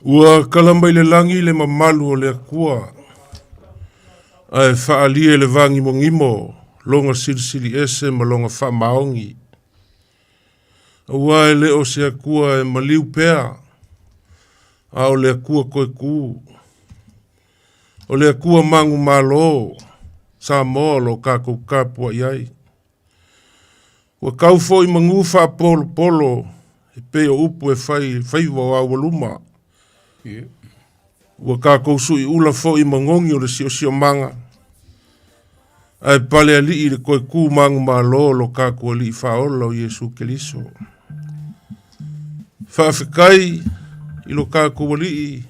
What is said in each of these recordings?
Ua kalamba i le langi le mamalu o le akua. Ai whaalie le vangi mo ngimo, longa sirisiri ese ma longa wha maongi. Ua e le o se akua e maliu pea, a o le akua koe ku. O le akua mangu malo, sa moa lo kako kapua iai. Ua kau fo i mangu wha polo polo, e peo upu e whai wa waluma. Ua kako sui ula fo i mangongi o le sio manga. Ai pale ali i le koe ku mangu malo lo kako ali i whaola o Yesu Keliso. Whaafikai i lo kako ali i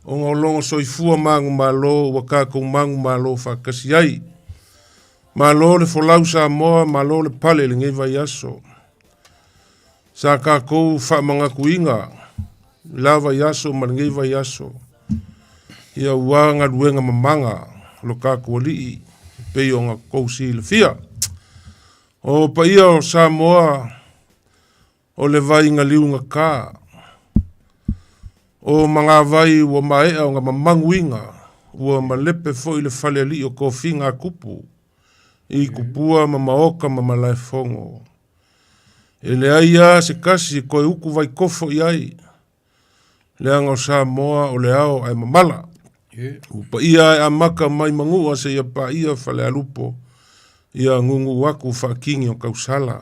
o ngolongo soifua mangu malo ua kako mangu malo whakasi ai. Malo le folau sa moa, malo le pale le ngei vai aso. Sa kako whamanga kuinga, lava yaso ma ngei vai aso. Ia uanga luenga mamanga lo kako ali i. Pei o ngā kousi le fia. O pa ia o Samoa, o le vai ngā liunga kā. O mga vai ua maea o ngā mamanguinga, ua malepe fo i le whale ali o kofi ngā kupu. I kupua ma maoka ma malaifongo. E le aia se kasi koe uku vai kofo i ai. Le anga o Samoa o le ao ai mamala. Upa ia e amaka mai mangua se ia pa ia whale alupo. Ia ngungu waku whakingi o kausala.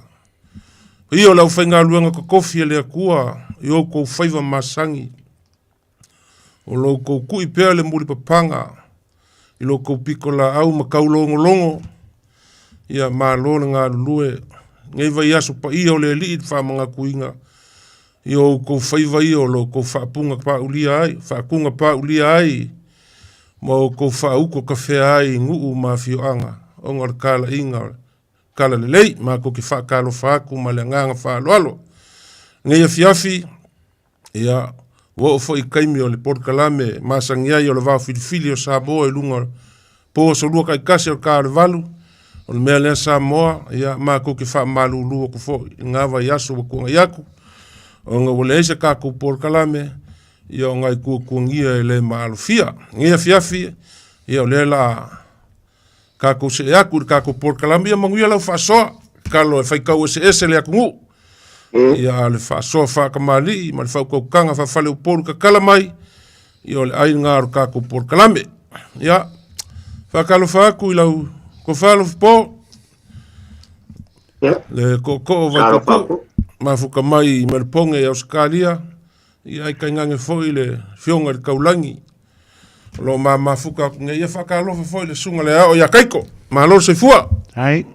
Ia lau whainga luanga ka kofi e lea kua. Ia kou whaiva masangi. O lau kou kui pea le muri papanga. I lau kou pikola au makau longo longo. Ia maa lona ngā lulue. Ngai vai aso pa ia o le liit wha mga kuinga. Ia kou whaiva ia o lau kou whaapunga pa ulia ai. Whaakunga pa ulia ai. Mo ko fa uko ka fea ai nguu ma fioanga o ngar kala inga kala lelei ma ko ki fa kalo fa ku ma le nganga fa lolo ngai fiafi ia wo fo I kaimi o le Port Kalame ma sangia o le va filifili o Sabo e lunga po so lu kai kasi o ka le valu o le mele Samoa ia ma ko ki fa malu lu ko fo ngava yaso ko ngayaku o nga wole se ka ko Port Kalame ia ngai kuangia e le maalofia. Ngia fiafi, ia o le la kako se eaku, kako Port Kalame, ia manguia lau whaasoa, kalo e whaikau e se le aku ngu. Ia le whaasoa whakamali, ma le whaukau whawhale uporu ka kalamai, ia o le ai ngāru kako Port Kalame. Ia, whakalo whaaku I lau, ko whalo po, le ko vai kuku, ma fukamai I Meriponge e Auskalia, ia ai kai ngange foi le fionga le kaulangi. Lo ma fuka nge ia whakalofa foi le sunga le ao ia kaiko. Ma lo se fua. Ai.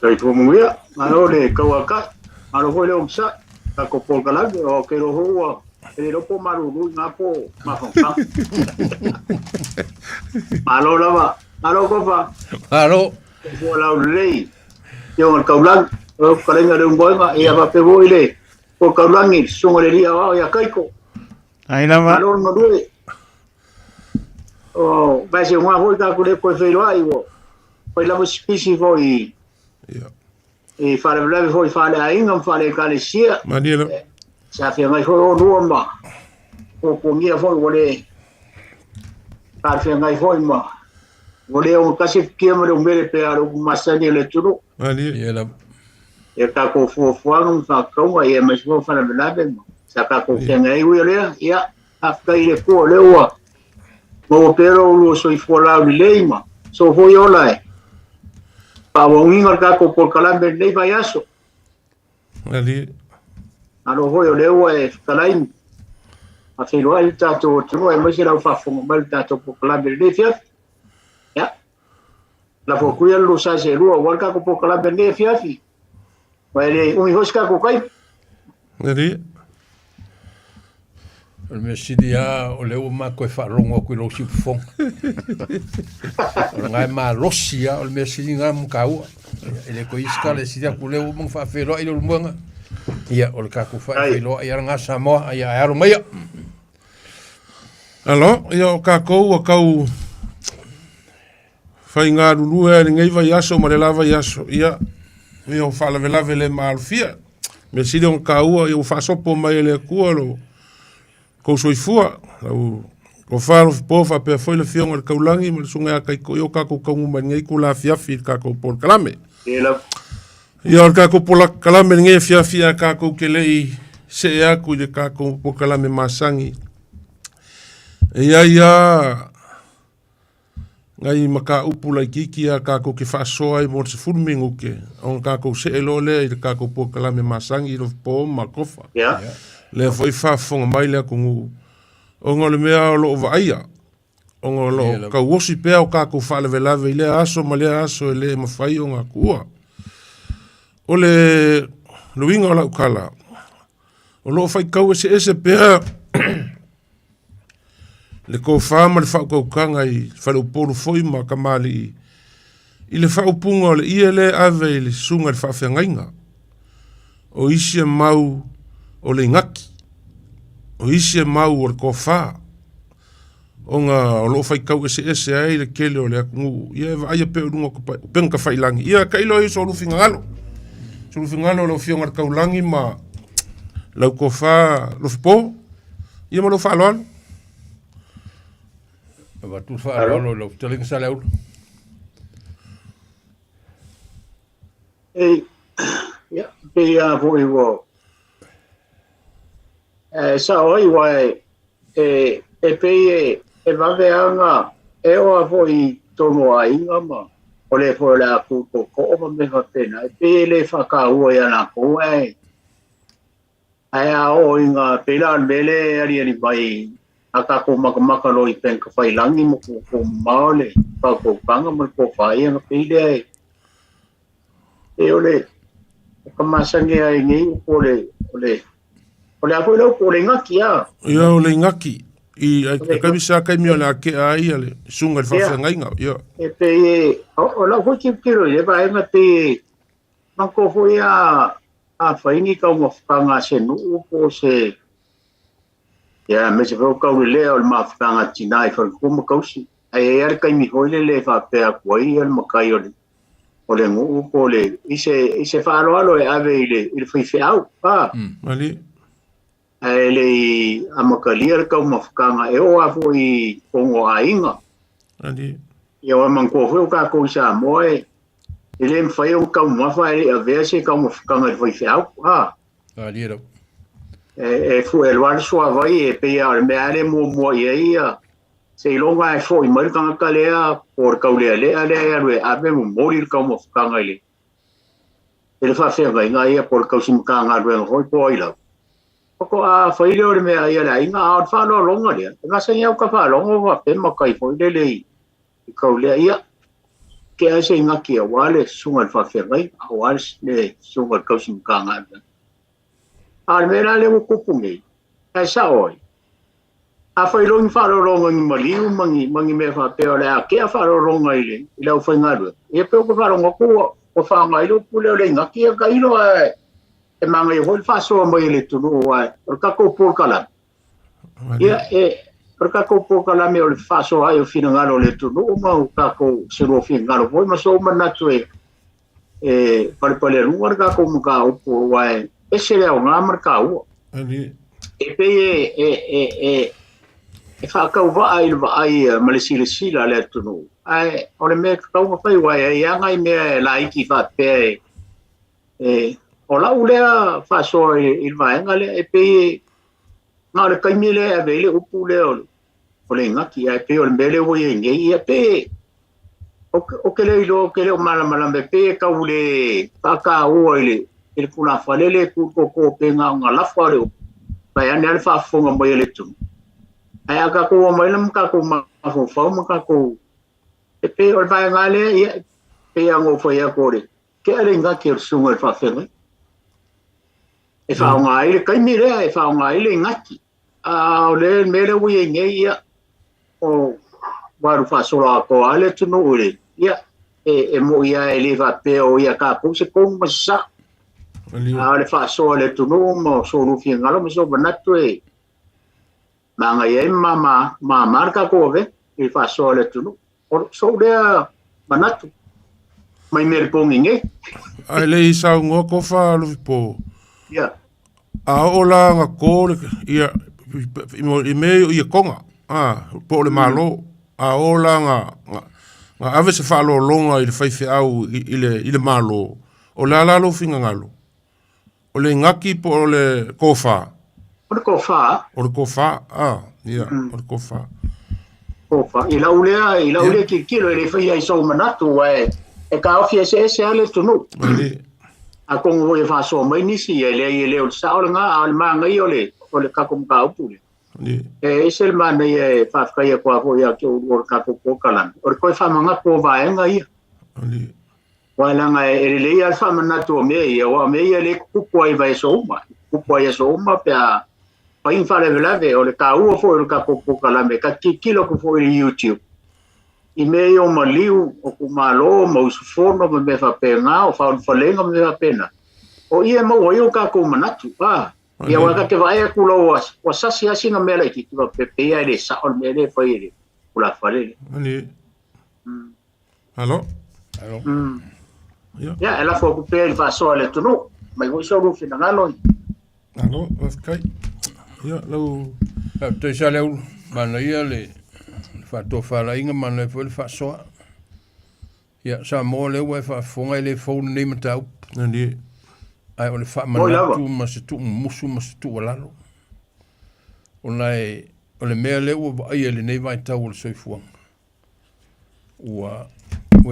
Kai ko mungia, ma lo le kauaka. Ma lo foi le omsa. Ka ko polkalagi o ke ro hoa. E ro po maru lu na po ma fonka. Ma lo lava. Ma lo kofa. Ma lo. Ko la lei. Yo el kaulang. O kalenga de un boima ia va pe boile. O kaulangi sunga le ria o ia kaiko. Ai lava. Ma lo no due. O vai se unha volta con le coi fero ai o. Poi la spisi voi. E fare breve voi fare a ingam fare calesia. Maniera. Sa fe mai foi o nuoma. O comia foi vole. Par fe mai foi ma. Vole o casi chiamare un bel pearo masani le turu. Maniera. E ka ko fo un fa kaua e mai fo fare breve. Sa ka ko tenga I le ia afka ile ko le o. Mo pero lo soy fola leima so foi olai pa bonginga ka ko por Kalame nei vai aso Ali alo foi lewa e kalain a filo al tato tro e mo se la fa fo mal tato por Kalame nei fiaf ya la fo kuia lo sa se lo wal ka ko por Kalame nei fiafi vai un hoska ko kai Ali O me sidia o leo ma koe whaarongo koe lo si pufong. O ngai ma rosia o me sidia ngā mkaua. Ele koe iska le sidia ku leo mong whaafero I lo lumunga. Ia o le kaku whaafero I ara ngā Samoa ia aro maia. Alo, ia o kako o kau whai ngā ruru e ngei vai aso ma le lava I aso. Ia, ia o whalavelave le maalofia. Me sidia o kaua ia o whaasopo mai le kua lo. ko soifua lau ko faro po fa pe foi le fiong al kaulangi mo sunga kai ko yo ka ko ka nguma ngai ku la fiafi ka ko por kalame yo ka ko por kalame ngai fiafi ka ko kelei se ya ku de ka ko por kalame masangi ia ngai maka upula kiki ka ko ke fa soai mo se fulmingu ke on ka ko se elole ka ko por kalame masangi ro po makofa le foi fa fonga mai le ko o ngole mea o loo vaia. O ngole ka wosi pea o kako whale velave i le aso ma le aso e le mawhai o ngā kua. O le luinga o lau kala. O loo whai kau ese pea le ko whaama le whau kau kanga i whale uporo foi ma ka mali i le whau punga o le ia le ave i le sunga le whawhia ngainga. O isi mau o le ngaki. O isi mau o le kofa. O ngā o lo fai kau ese ai le kele o le akungu. Ia eva aia pe urunga ko penga whailangi. Ia ka ilo i so lufi ngalo. So lufi ngalo lo fionga le kaulangi ma lau kofa lo fipo. Ia ma lo fa aloalo. Eva tu fa aloalo lo telinga sa leo. Ia, pe a voi wo. Sa oi wai e pe e vaveanga e o a foi tono a inga ma o le fo la ku ko o me fa pena e pe le fa ka ua ya na ko ai a o inga pe la mele ari bai aka ko maka lo i pen ka fai langi mo ko male pa ko panga mo ko fai na pe le e o le ka masange ai ni o le o le apo lau po le ngaki a. Ia o le ngaki. I kamisa kai mio le ake a ia le sunga le whawhia ngainga. E pe o lau hoi kiro i le ba e ma te mako hoi a whaingi kau mawhukanga se nuu po se ia me se whau kau le lea o le mawhukanga tina i whalukuma kausi. Ai e ar kai mi hoi le whapea kuai al makai o le nuu po le i se whaaloalo e ave i le whaiwhi au. Mali. Ele amakalia kau mafukanga e o afo i kongo a inga. Andi. Ia o manko fo ka ko sa moe. Ele mfai o kau mafa ele a verse kau mafukanga foi fiau. Ali era. E fu el war so vai e pe ar me ale mo ia. Se longa e foi mar kanga kalea por kaule ale ale ave mo morir kau mafukanga ele. Ele fa fe vai ia por kau sim kanga ro hoi poila. Ko a whaile ore mea ia la inga a whanau longa lea. Nga sa iau ka whanau wa pe makai whaile le i kau lea ia. Ke a se inga ki a wale sunga le whawhengai, a wale le sunga le kausim ka ngā. A mea le mo kupungi, e sa oi. A whailongi whanau longa ni maliu mangi mea whapea le a ke a whanau longa i lau whaingarua. Ia peo ka whanau ngakua o whangailo pule le inga ki a kailo ai. E manga i hoi whasoa mai le tunu wai. O kako pōkala. Ia o kako pōkala me o le whasoa ai o whina ngalo le tunu. O mau kako sero whina ngalo. Hoi maso manatu e paripale runga kako muka upo wai. E se leo ngā marka ua. E pe e whakau waa i ai malesile sila le tunu. Ai o le mea kakau mawhai wai. E angai mea la iki whapea o lau lea whasoa i vaenga lea e pe ngā le kaimi lea e vele upu lea o le ngaki e pe o le mele oi e ngei e pe o ke leo ilo o ke leo malamala me pe kau le kaka ua i le kuna whalele kukoko pe ngā lafwa leo pai ane ale whafonga mai le tunu ai a kako o mai lam kako mawhau ma kako e pe o le vaenga lea pe ango whai a kore ke ale ngaki o sunga le whawhengai e whaonga ai le kaimi rea e whaonga ai le ngaki. O le mele ui e ngei ia o waru whasola ko ale tunu ure. Ia e mo ia e le whapea o ia ka puse kong masa. Le whasola le tunu mo sonu fia ngalo miso banatu e manga ia e ma marka kove e whasola le tunu. So lea banatu. Mai mere pongi ngei. Ai le isau ngoko wha lupi po. Ia. A ola nga kōle ia i me o ia konga. Po le malo. A ola nga ave se whaalo longa i le whaife au i le malo. O le alalo finga ngalo. O le ngaki po o le kofa. O le kofa. O le kofa, ia, o le kofa. Kofa. I la ulea ki kilo i le whai ai sau manatu e ka ofi se ale tunu. A kongo e wha mai nisi e le o sa o le ngā al maa ngai o le kakum ka upu le. E se le mana e whafkai e kua po ia ki o kako kokalan. O le koe whamanga po vaenga ia. Wailanga e le ia whamanatu o mea ia. Wa mea ia le kukua i vai souma. Kukua i souma pia pain whalewelave o le ka ua fo i le kako kokalan me ka kilo ku fo i YouTube. I mea o maliu o ku malo ma usufono ma me whapenga o whalenga me whapena. O ia mau o kako manatu. Ia waka te vai aku lo wa sasi asinga mele ki wa pepe ia le sa on mele foi le kula fare. Ani. Hello. Ya ela fo ku pe fa so le tunu. Mai wo so ru fina ngalo. Hello, okay. Ya lo te sale mana ia le fa to fa la inga mana fo le fa so. Ya sa mo le wa fa fonga le phone ni mata. Ani. Ai o le wha manatu ma se tu musu ma se tu walalo. O le mea leo ai ele nei vai tau o le soifuanga. Ua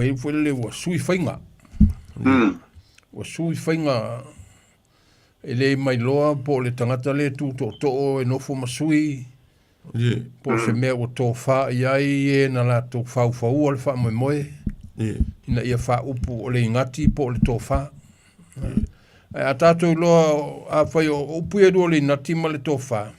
e fwele le ua sui whainga. Ua sui whainga e le mai loa po le tangata le tu to e nofo masui. Po se mea ua tō wha i ai e na la tō whau whau le wha moe moe. Ina ia wha upu o le ingati po le tō wha. A tātou loa a whai o upu e rua le nati ma le tōwha.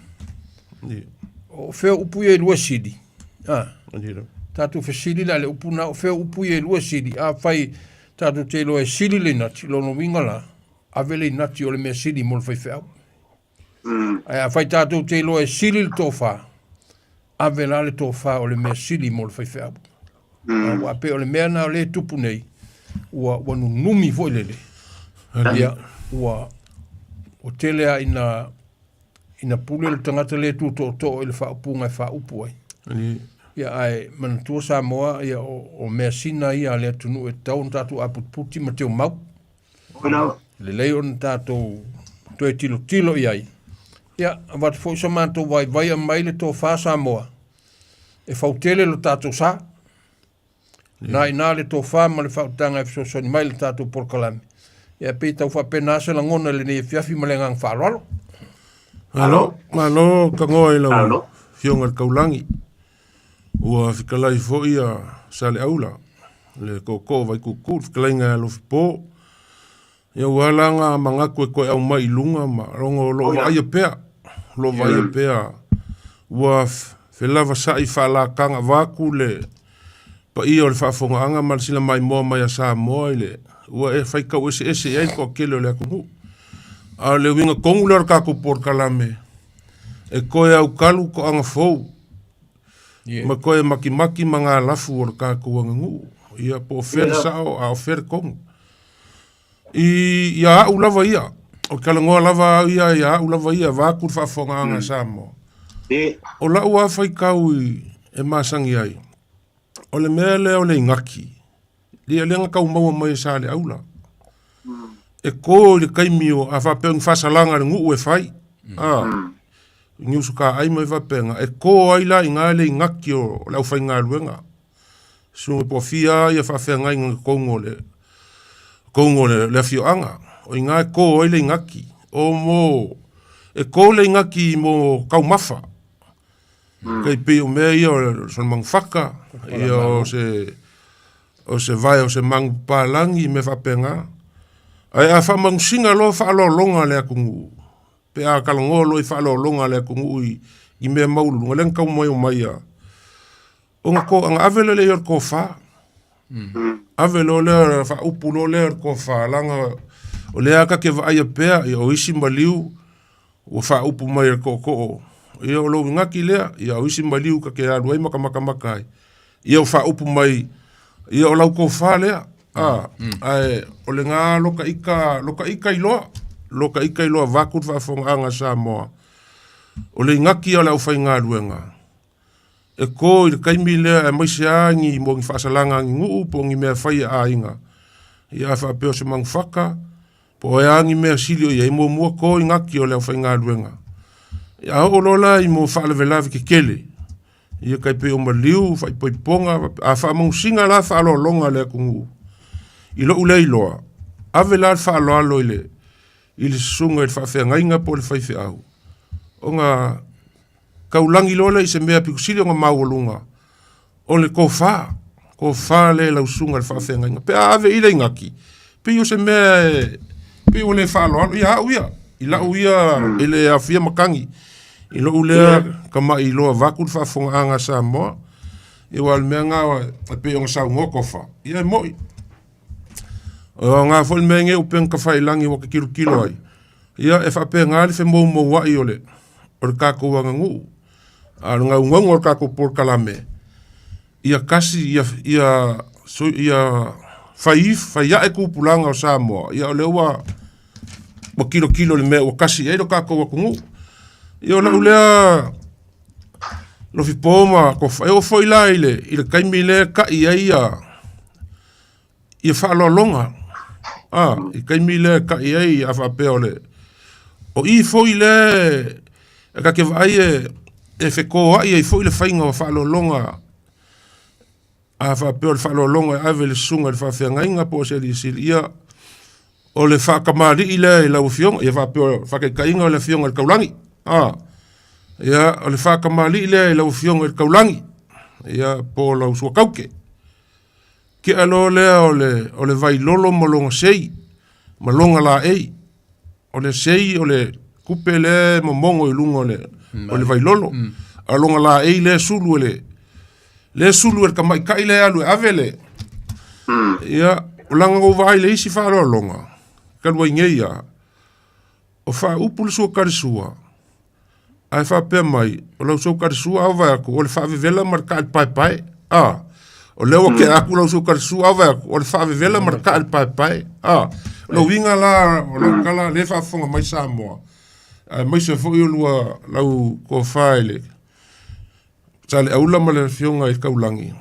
O whea upu e rua siri. Tātou whea siri la le upu na o whea upu e rua siri. A whai tātou te loa e siri le nati, lono winga la. A vele nati o le mea siri mo le whai whea. A whai tātou te loa e siri le tōwha. A vela le tōwha o le mea siri mo le whai whea. Wa pe o le mea na le tupu nei. Ua numi foi lele. Ia. Ua o telea ina pule le tangata le tu to le whaupunga e whaupu ai. Ia ai manatua sa moa ia o mea sina ia le tunu e tau na tātou aputputi ma teo mau. Le leo na tātou to e tilo i ai. Ia wat fo sa mātou vai a mai le tō wha sa moa. E whautele lo tātou sa. Nā ina le tō wha ma le whautanga e fsosoni mai le tātou porkalami. Ia pe tau fa pena se la ngona le ne fiafi malengang faralo. Halo, malo ka ngoi lo. Fionga kaulangi. Ua fikalai fo ia sale aula. Le ko vai kuku fikalinga lo fipo. Ia walanga mangaku e koe au mai lunga ma rongo lo vai pea. Lo vai pea. Ua felava sai fala kanga vaku le pa ia le fafonga anga mal sila mai mo mai sa mo ile. Ua e whai kau ese ai ko kele le aku. A le winga kongular kako por kalame. E koe au kalu ko anga fou. Ma koe maki mga lafu or kako anga ngu. Ia po fer sao a fer kong. Ia au lava ia. O kalangoa lava ia ia au lava ia. Vakur whafonga anga samo. O la ua whai kau e masangi ai. O le mea le o le ngaki. Lia lenga kau maua mai sa le aula. E ko le kaimio a whapeng whasalanga le ngu e whai. Ngiusu ka ai mai whapenga. E ko ai la i ngā le ngaki o lau whai ngā luenga. Sunga po fia i a whawhenga i ngā kongo le fio anga. O i ngā e ko ai le ngaki. O mo e ko le ngaki mo kau mafa. Kai pe o mea ia o son mang whaka. Ia o se vai o se mang palangi me whapenga. Ai a whamang singa lo whaalo longa le akungu. Pe a kalangolo i whaalo longa le akungu i mea maulunga. Len kau mai o mai a. O nga ko, anga avele le ior ko wha. Avele o lea wha upu lo lea ko wha. Langa o lea ka ke vai a pea i o isi maliu o wha upu mai ko ko. I o lo ngaki lea i o isi maliu ka ke aluai maka. I o wha upu mai ia o lau ko wha lea. Ai, o le ngā loka ika iloa. Loka ika iloa vakur whafonga anga sa moa. o le ingaki o le au whainga ruenga. E ko i le kaimi lea e maise angi mo ngi whaasalanga ngi nguu po ngi mea whai a inga. Ia whaapeo se mang whaka, po e angi mea silio ia i mo mua ko i ngaki o le au whainga ruenga. Ia o lola i mo whaalewelavi ke kele. Ia kai pe o maliu, whai poiponga, a whaamang singa la whaalolonga le kungu. I lo ulei loa, ave la whaaloalo i le sunga i whaafea ngainga po le whaife au. O ngā kaulangi lola i se mea pikusili o ngā mauolunga. O le ko wha le lau sunga le whaafea ngainga. Pe ave i le ngaki. Pe o se mea, pe o le whaaloalo, i hau ia. I lau ia, i le awhia makangi. I lo ulea ka mai i loa vaku le whaafonga anga sa moa. I wal mea ngā pe o ngā sau ngoko wha. Ia moi. O ngā fol menge upeng ka whailangi waka kilo ai. Ia e whape ngāli whe mou wai o le kako wanga ngu. A ngā ungangu o le kako por kalame. Ia kasi, ia whaia e kupulanga o Samoa. Ia o le ua wa kilo le mea o kasi e lo kako waka ngu. Ia o la ulea lo fi poma ko whae o whaila i le kaimi le ka ia ia whaalolonga. I kaimi le ka ia a whapea o le. O i foi le e ka ke vai e wheko ai e foi le whainga o whaalolonga. A whapea o le whaalolonga e ave le sunga le whawhea ngainga po se li sili ia o le whakamari i le lau fionga. Ia whapea o whakaikainga o le fionga le kaulangi. Ia o le whakamari i le lau fionga le kaulangi. Ia po lau sua kauke. Ke alo lea o le vai lolo malonga sei, malonga la ei. O le sei, o le kupe le mamongo i lunga o le vai lolo. Alonga la ei le sulu le sulu e kamai kai le alu ave le. Ia, o langa o vai le isi whaaro longa. Kalua ingeia. O wha upu le sua karisua. Ai wha pia mai, o lau sua karisua au vai aku, o le wha vivela marka al pai. O leo ke aku lau su karsu ava o le fa vela marka al pai. Lo winga la o lo kala le fa fonga mai Samoa. Mai se foi lua lau ko faile. Sale aula male fionga i kaulangi.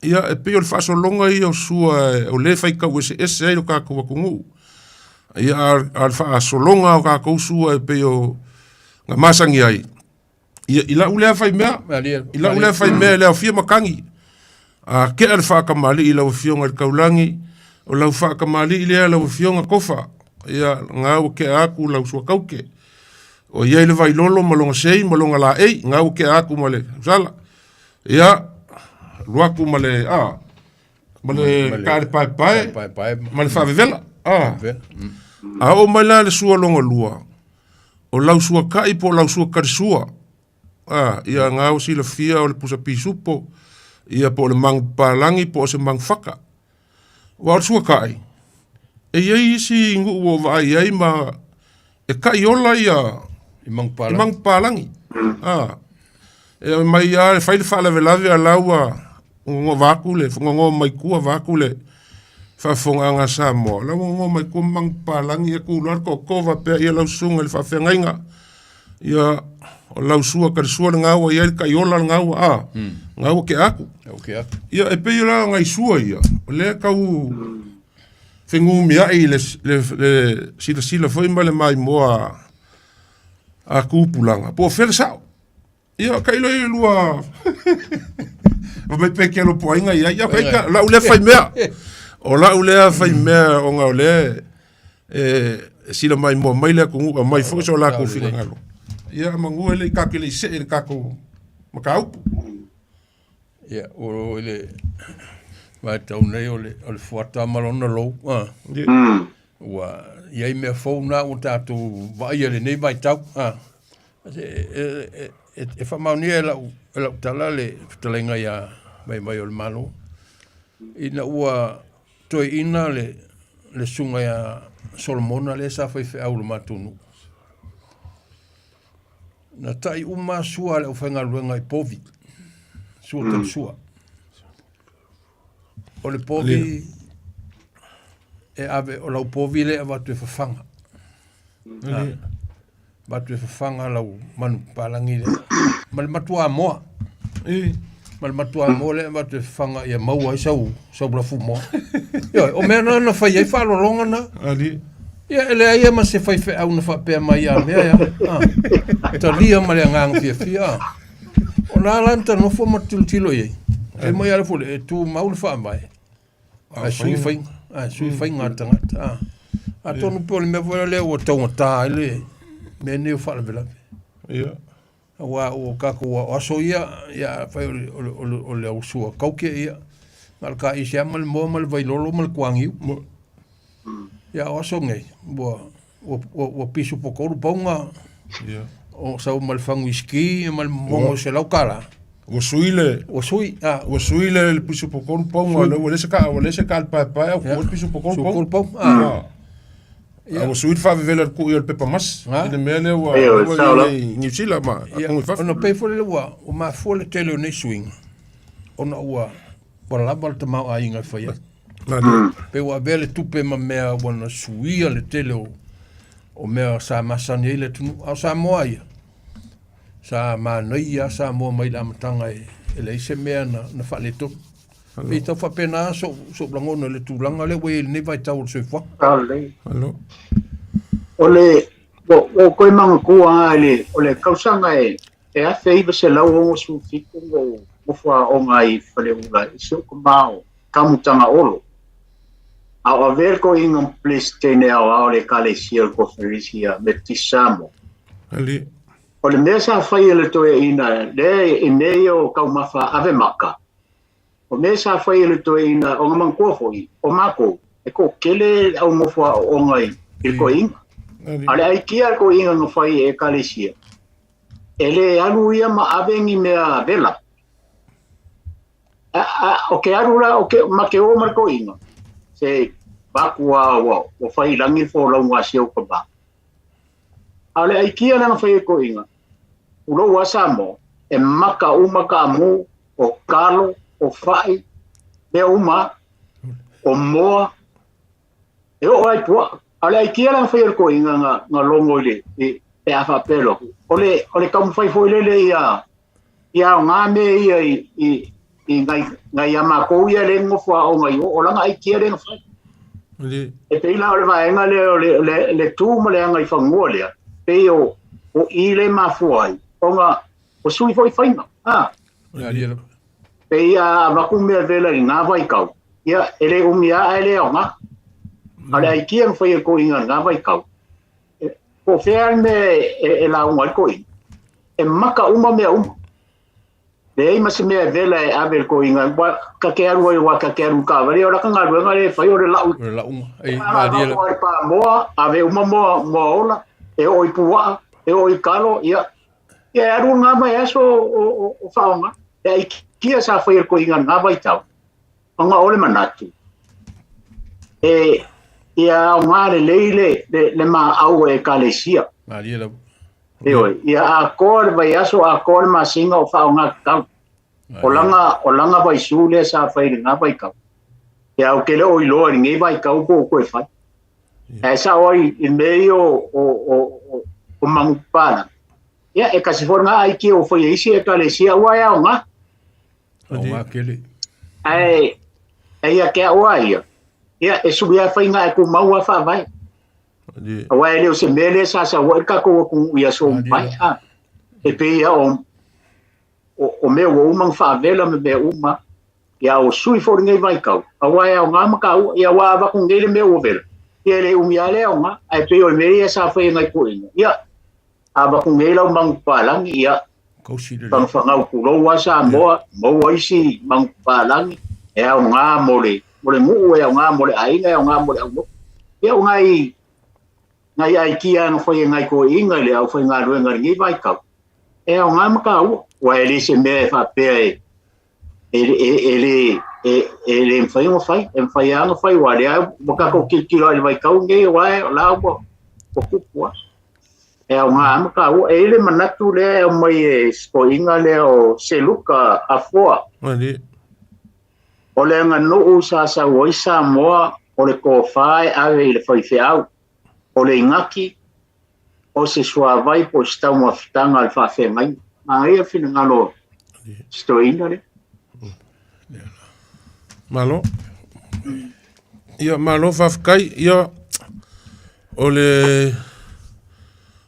Ia e pe o fa so longa i o sua o le fai ka wese ese o ka ko kungu. Ia al fa so longa o ka ko sua e pe o nga masangi ai. Ia ila ule fai mea. Ila ule fai mea le fia makangi. Ke al whakamali i lau fionga i kaulangi, o lau whakamali i lea lau fionga kofa. Ia ngau ke aku lau sua kauke. O iei le vai lolo malonga sei, malonga la ei, ngau ke aku male sala. Ia luaku male, male kare pai, male whawevela. O mai la le sua longa lua. O lau sua kai po lau sua karisua. Ia ngau si la fia o le pusa pisupo. Ia po le mang palangi po se mang whaka. Wa sua kai. E iei isi ngu o vai ai ma e kai ola ia I mang palangi. E mai ia e whaile whaala velave a laua ngo vakule, ngo mai kua vakule whafonga anga Samoa. Lau ngo mai kua mang palangi e kular ko kova pia ia lau sunga le whawhengainga. Ia o lau sua karisua ngaua ia kai ola ngaua ngaua ke aku. Ia e pei la ngai sua ia. O le kau whengu mea i le sila foi ma le mai moa a kūpulanga. Po where sao. Ia kai loi lua. O me peke alo poinga ia. Ia kai ka lau le fai mea. O lau le fai mea o ngau le sila mai moa mai le kungu mai fwese o la kuwhinga ngalo. Ia mangu ele kakele i se ele kako makaupu. Ia, o ele vai tau nei o le fuata malona lou. Ua, iai mea fau na o tātou vai ele nei vai tau. E whamaunia e lau tala le talenga ia mai o le malo. Ina ua toi ina le sunga ia Solomona le sa fai fe au le matunu. Na tai uma sua le whainga ruenga i povi. Sua tam sua. O le povi e ave o lau povi le avatu e whawhanga. Batu fanga lau manu palangi le. Mal matua moa. Mal matua moa le batu fanga ia mau ai sau la fumo. Yo, o me na fai ai fa longa na. Ali. Ia ele ai ma se fai fe au na fa pe mai ya me ya. Ta lia ma le ngang fia. O na lanta no fo matultilo ye. E mo ya fo le tu mau fa mai. Ai sui fai ngata. A tonu pole me vola le o tau ta ile. Me ne fa le vela. Ia. Wa o kako wa aso ia fai o le usua kauke ia. Mal ka i se mal mo mal vai lolo mal kuangi. Ia aso ngai. Wa pisu poko ponga. Ia. O sau mal fangu iski mal mo se lau kala. O suile. O sui le pisu pokon ponga le o le se ka pa o pisu pokon ponga. O sui fa vela ku il pepa mas. Ile mele o New Zealand ma. Ono pe fo le wa o ma fo le tele ne swing. Ono wa por la volta ma a inga fa ia. Pe wa vele tupe ma mea wana sui le tele o mea sa masani le tunu au sa moia. Sa manoia sa mo mai la matanga ele se mea na fa le to. E tau fa pena so blangono le tulanga le we ne vai tau se fa. Allo. Ole o koe manga kua ale ole kausanga e a feiva se lau o su fiku o fa o ngai fale ula so ko mau kamutanga olo. A ver ko ingam plestene a le kale siel ko ferisia metisamo. Ali. O le mea sa whai ele toe ina, le e meio kau mawha ave maka. O mea sa whai ele toe ina, o ngamang kōwhoi, o mako, e ko kele au mawha o ngai, il ko inga. Ale ai kia ko inga nga whai e kalesia. Ele alu ia ma avengi mea vela. O ke alu la, ma ke o marko inga. Se baku a o whai langi fo lau ngā siau ka ba. Ale ai kia nga whai ko inga. Ulo wasamo e maka umaka amu o kalo o fai me uma o moa e o ai tua ale ai kia lang fai ko inga nga longo le e afa pelo ole kam fai foi le ia nga me i ngai ama ko ia le ngo fa o ngai o langa ai kia le fai e pe la ole vai nga le tu mo le ngai fa ngole pe o ile ma foi onga o sui foi faina pe ia vaku me vela ina vai kau ia ele umia ele onga ale ai kia foi ko inga nga vai kau ko fer me e la unga ko e maka uma me de mas me vela e aver ko inga ka ke aru wa ka ke aru ka vale ora ka ngaru ngale fai ore la unga ai madia pa moa ave uma mo ola e oi pua e oi kalo ia e aru nga mai aso o faonga e kia sa foi ko inga nga vai tau anga ole manatu e ia ngare leile le ma au e kalesia madia la ia akor vai aso akor ma singa o faonga ka olanga vai sule sa foi nga vai ka ia o kele oi lo ngai vai ka ko e fai esa oi in meio o mangupana ia e kasi forma ai ki o foi isi e kalesia wa ia nga o akele ai ia ke wa ia e subia fai nga e ko mau fa vai wa ele o se mele sa wa ka ko ia so vai e pe ia o me o mang fa vela me uma ia o sui for ngai vai ka wa ia nga ma ka ia wa va ko ngai me o vela ele umia le nga ai pe o me sa fai ngai ko ia aba kung ilaw mang palang iya pang fangau kulo wasa mo isi mang palang e nga mole mu e nga mole ai nga mole au e ngai ai kia no foi ngai ko inga le au foi nga ru ngai vai ka e nga maka wa ele se me fa pe ele fai anga fai wa le boka ko kilo vai ka ngai wa la bo ko e nga maka o ele manatu le mai ko inga le o seluka afoa o le nga no sa woisa mo o le ko fai ave le fai feau o le ngaki o se sua vai po sta uma fitanga al fa fe mai ma ia fina ngalo stoina le Malo. Ia malo whawkai, ia o le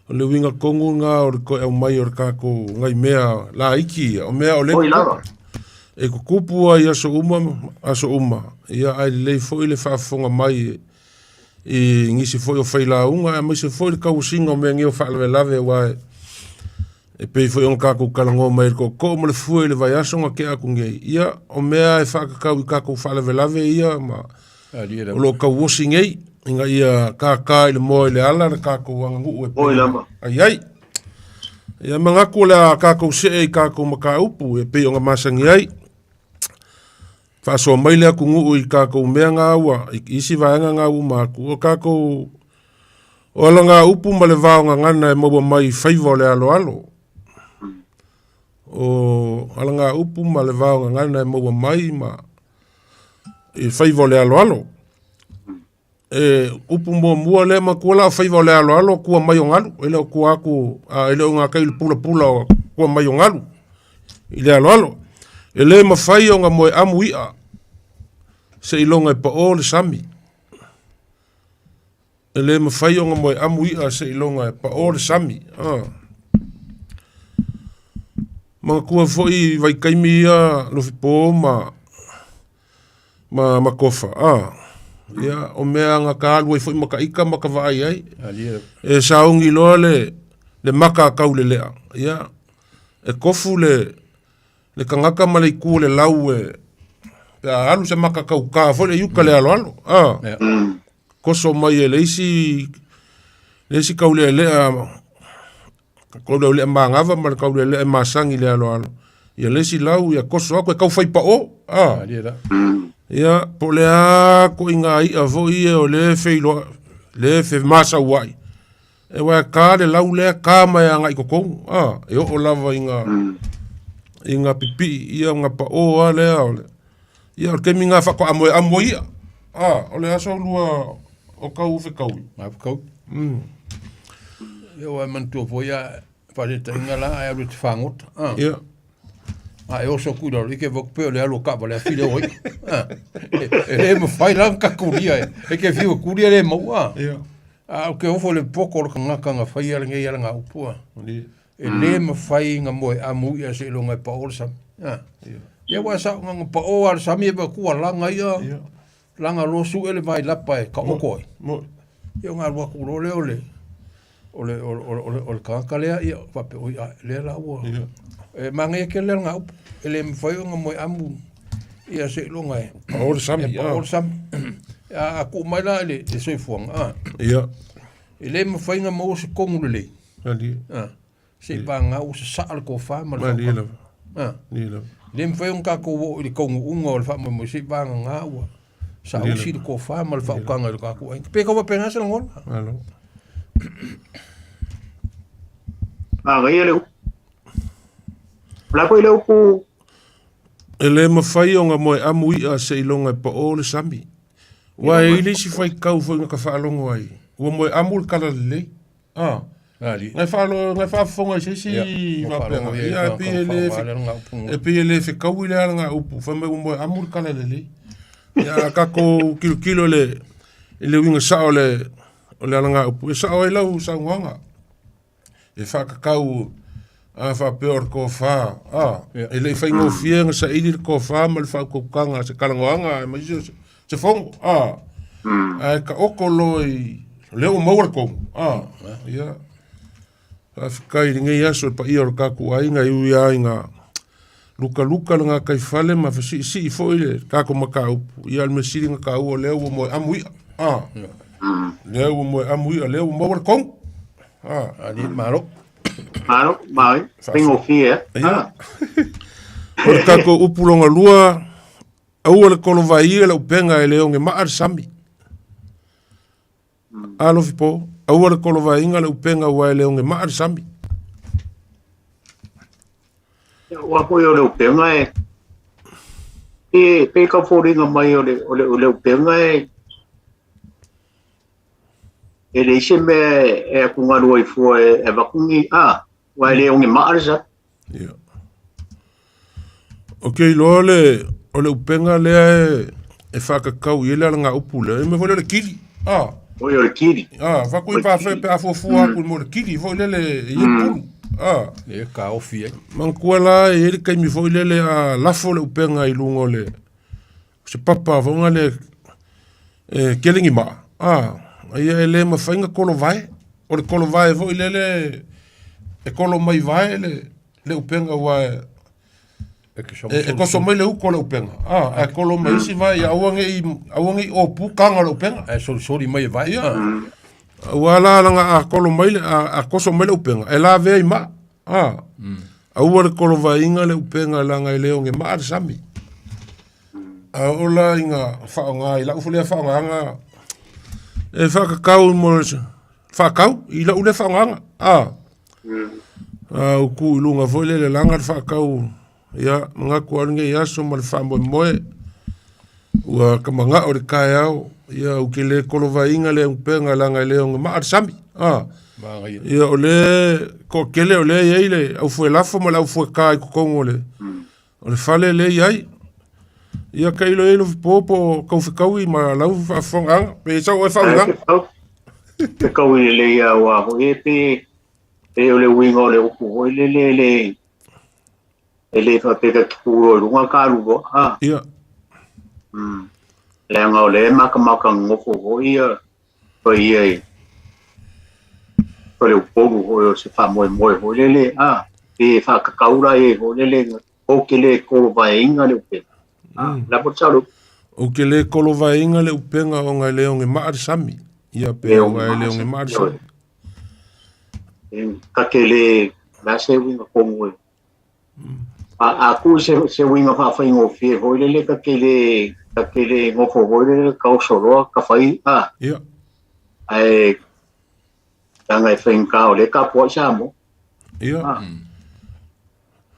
winga kongu ngā o le koe au mai o le kako ngai mea la iki, o mea o le oi lava e ko kupua ia so uma, ia ai lei foi le whaafonga mai i ngisi foi o whaila unga, e mai se foi le kausinga o mea ngi o whaalawe lave wae e pei foi on kako kalango mai ko mo le fue le vai asonga ke aku ngei ia o mea e whakakau i kako whaalawe lave ia ma o lo ka wosi ngei inga ia kaka i le moe le ala na kako wanga ngu e oi lava ai ia mangaku le kako se e kako maka upu e pei o nga masangi ai Faso mai le aku ngu i kako mea ngā ua, isi vaenga ngā umaku, o kako o ala ngā upu ma le vao ngā ngana e maua mai whaiva le alo alo. O ala ngā upu ma le vao ngā ngana e maua mai ma i whaiva le alo alo. E upu mua le ma kua la whaiva le alo alo kua mai o ngalu, ele o kua aku, ele o ngā kaili pula pula kua mai o ngalu, i le alo alo. E le mawhai o ngā moe amu ia se ilonga e pa o le sami. E le mawhai o ngā moe amu ia se ilonga e pa o le sami. Mga kua foi vai kaimi ia lofi po ma kofa. Ia o mea ngā ka alu e foi maka ika maka vai ai. E saungi loa le maka kau le lea. Ia e kofu le kangaka malei ku le lau e alu se maka kau ka fo le yuka le alo koso mai e leisi kau le mangava ma kau le masangi le alo ia leisi lau ia koso ako e kau fai pa o ia po le a ko inga i a vo i e o le fe masa uai e wa ka le lau le ka mai anga i kokong e o lava inga pipi ia nga pa o ale ole ia ke minga fa ko amo ia ole aso lua o kau fe kau ia wa man tu fo ia fa le tenga la ai lu tfangot ia e o so kudo ke vok pe le alo ka le file oi e mo fai lan ka kuria e ke fiu kuria le mo ia o ke o fo le poko ka nga fai ala ngai ala nga upua e le mawhai ngā moe amu ia se ilonga e paola sami. Ia wa sa ngā paola sami e kua langa ia, langa losu ele vai lapa e ka okoi. Ia ngā rua kuro leo o le kanka lea ia, wape oi lea la ua. E mange e ke lea ngā upu, e le mawhai ngā moe amu ia se ilonga e. Paola sami, paola sami. A ku mai la le soifuanga. Ia. E le mawhai ngā mau se kongu le lei. Se banga o se sa'al ko fa ma le le mfai un ka ko le kongu unga o le fa mo se banga nga ua sa o si ko fa ma le fa ka nga le ka ko pe ko pe nga se ngol alo ga le la ko le ku ele mafai o nga moe amu ia se ilonga pa o le sami wa ile si fai kau fo nga ka fa longo ai o moe amu kala le ngai fa fonga si ia pele fe kau ile nga upu fa me mo amur kala le ia ka ko kilo le winga sa ole nga upu sa ole la sa nganga e fa ka kau a fa peor ko fa ele fa ngo fieng sa ili ko fa mal fa ko kanga se kala nganga ma se fongo ka okoloi le o mo ko ia Kai ngai aso pa ia o kaku ai ngai ui nga luka nga kai fale ma fa si fo ile kaku makau ia me siri nga kau o leo mo amui leo mo amui leo mo war kong ali maro mai pingo fie o kaku upulonga lua au le kolo vai le upenga e leo nge maar sami alo fipo au le kolo vai inga le upenga wa le onge maar sami wa ko yo le upenga pe ka foringa mai o le upenga e le ise me e kungaru ai fua e vakungi wa le onge maarisa ia okay lo le o le upenga le e whakakau i le alanga upu le me vole le kiri o le kiri wakui pa fe pe afofua ku mo le kiri vole le i pulu e ka ofi ai mankua la e kai mi vole le a lafo le upenga i lungo le se papa vonga le kelingi ma ia ele ma fainga kolo vai o le kolo vai vo ile le e kolo mai vai le upenga wa e koso mai le uko le upenga e kolo mai si vai awangi o pukanga le upenga e soli mai vai wala langa a kolo mai a koso mai le upenga e la vei ma a ua le kolo vai inga le upenga langa i leo nge maa sami a ola inga whaonga i la ufulea whaonga e whakakau mo whakau i la ule whaonga uku ilunga vole le langa whakau ia mga kuaringa ia so ma le whamoe moe ua kamanga o le kai au ia uke le kolova inga le upenga langa leo nge maa sami ia o le ko kele o le ia ile au fue lafo ma lau fue kai kukongo le o le fale le iai ia kailo elo popo kau whikaui ma lau whafonga pe sau e whaunga pe kau i le ia wa ho e pe o le winga o le upu o le ele fa pe ka kuro runga ka rugo ia le nga o le maka ngofo ho ia pa ia pa le upu ho se fa moe ho le pe fa ka kaura e ho le o ke le ko va inga le upu la potsalo o ke le kolo vai inga le upenga o ngai leo nge maa sami ia pe o ngai leo nge maa sami ka ke le la se winga kongo a ku se winga fa ingo fie ho le ka ke le ngofo ho le ka o soro ka fai ia ai tanga e whenka o le ka po sa mo ia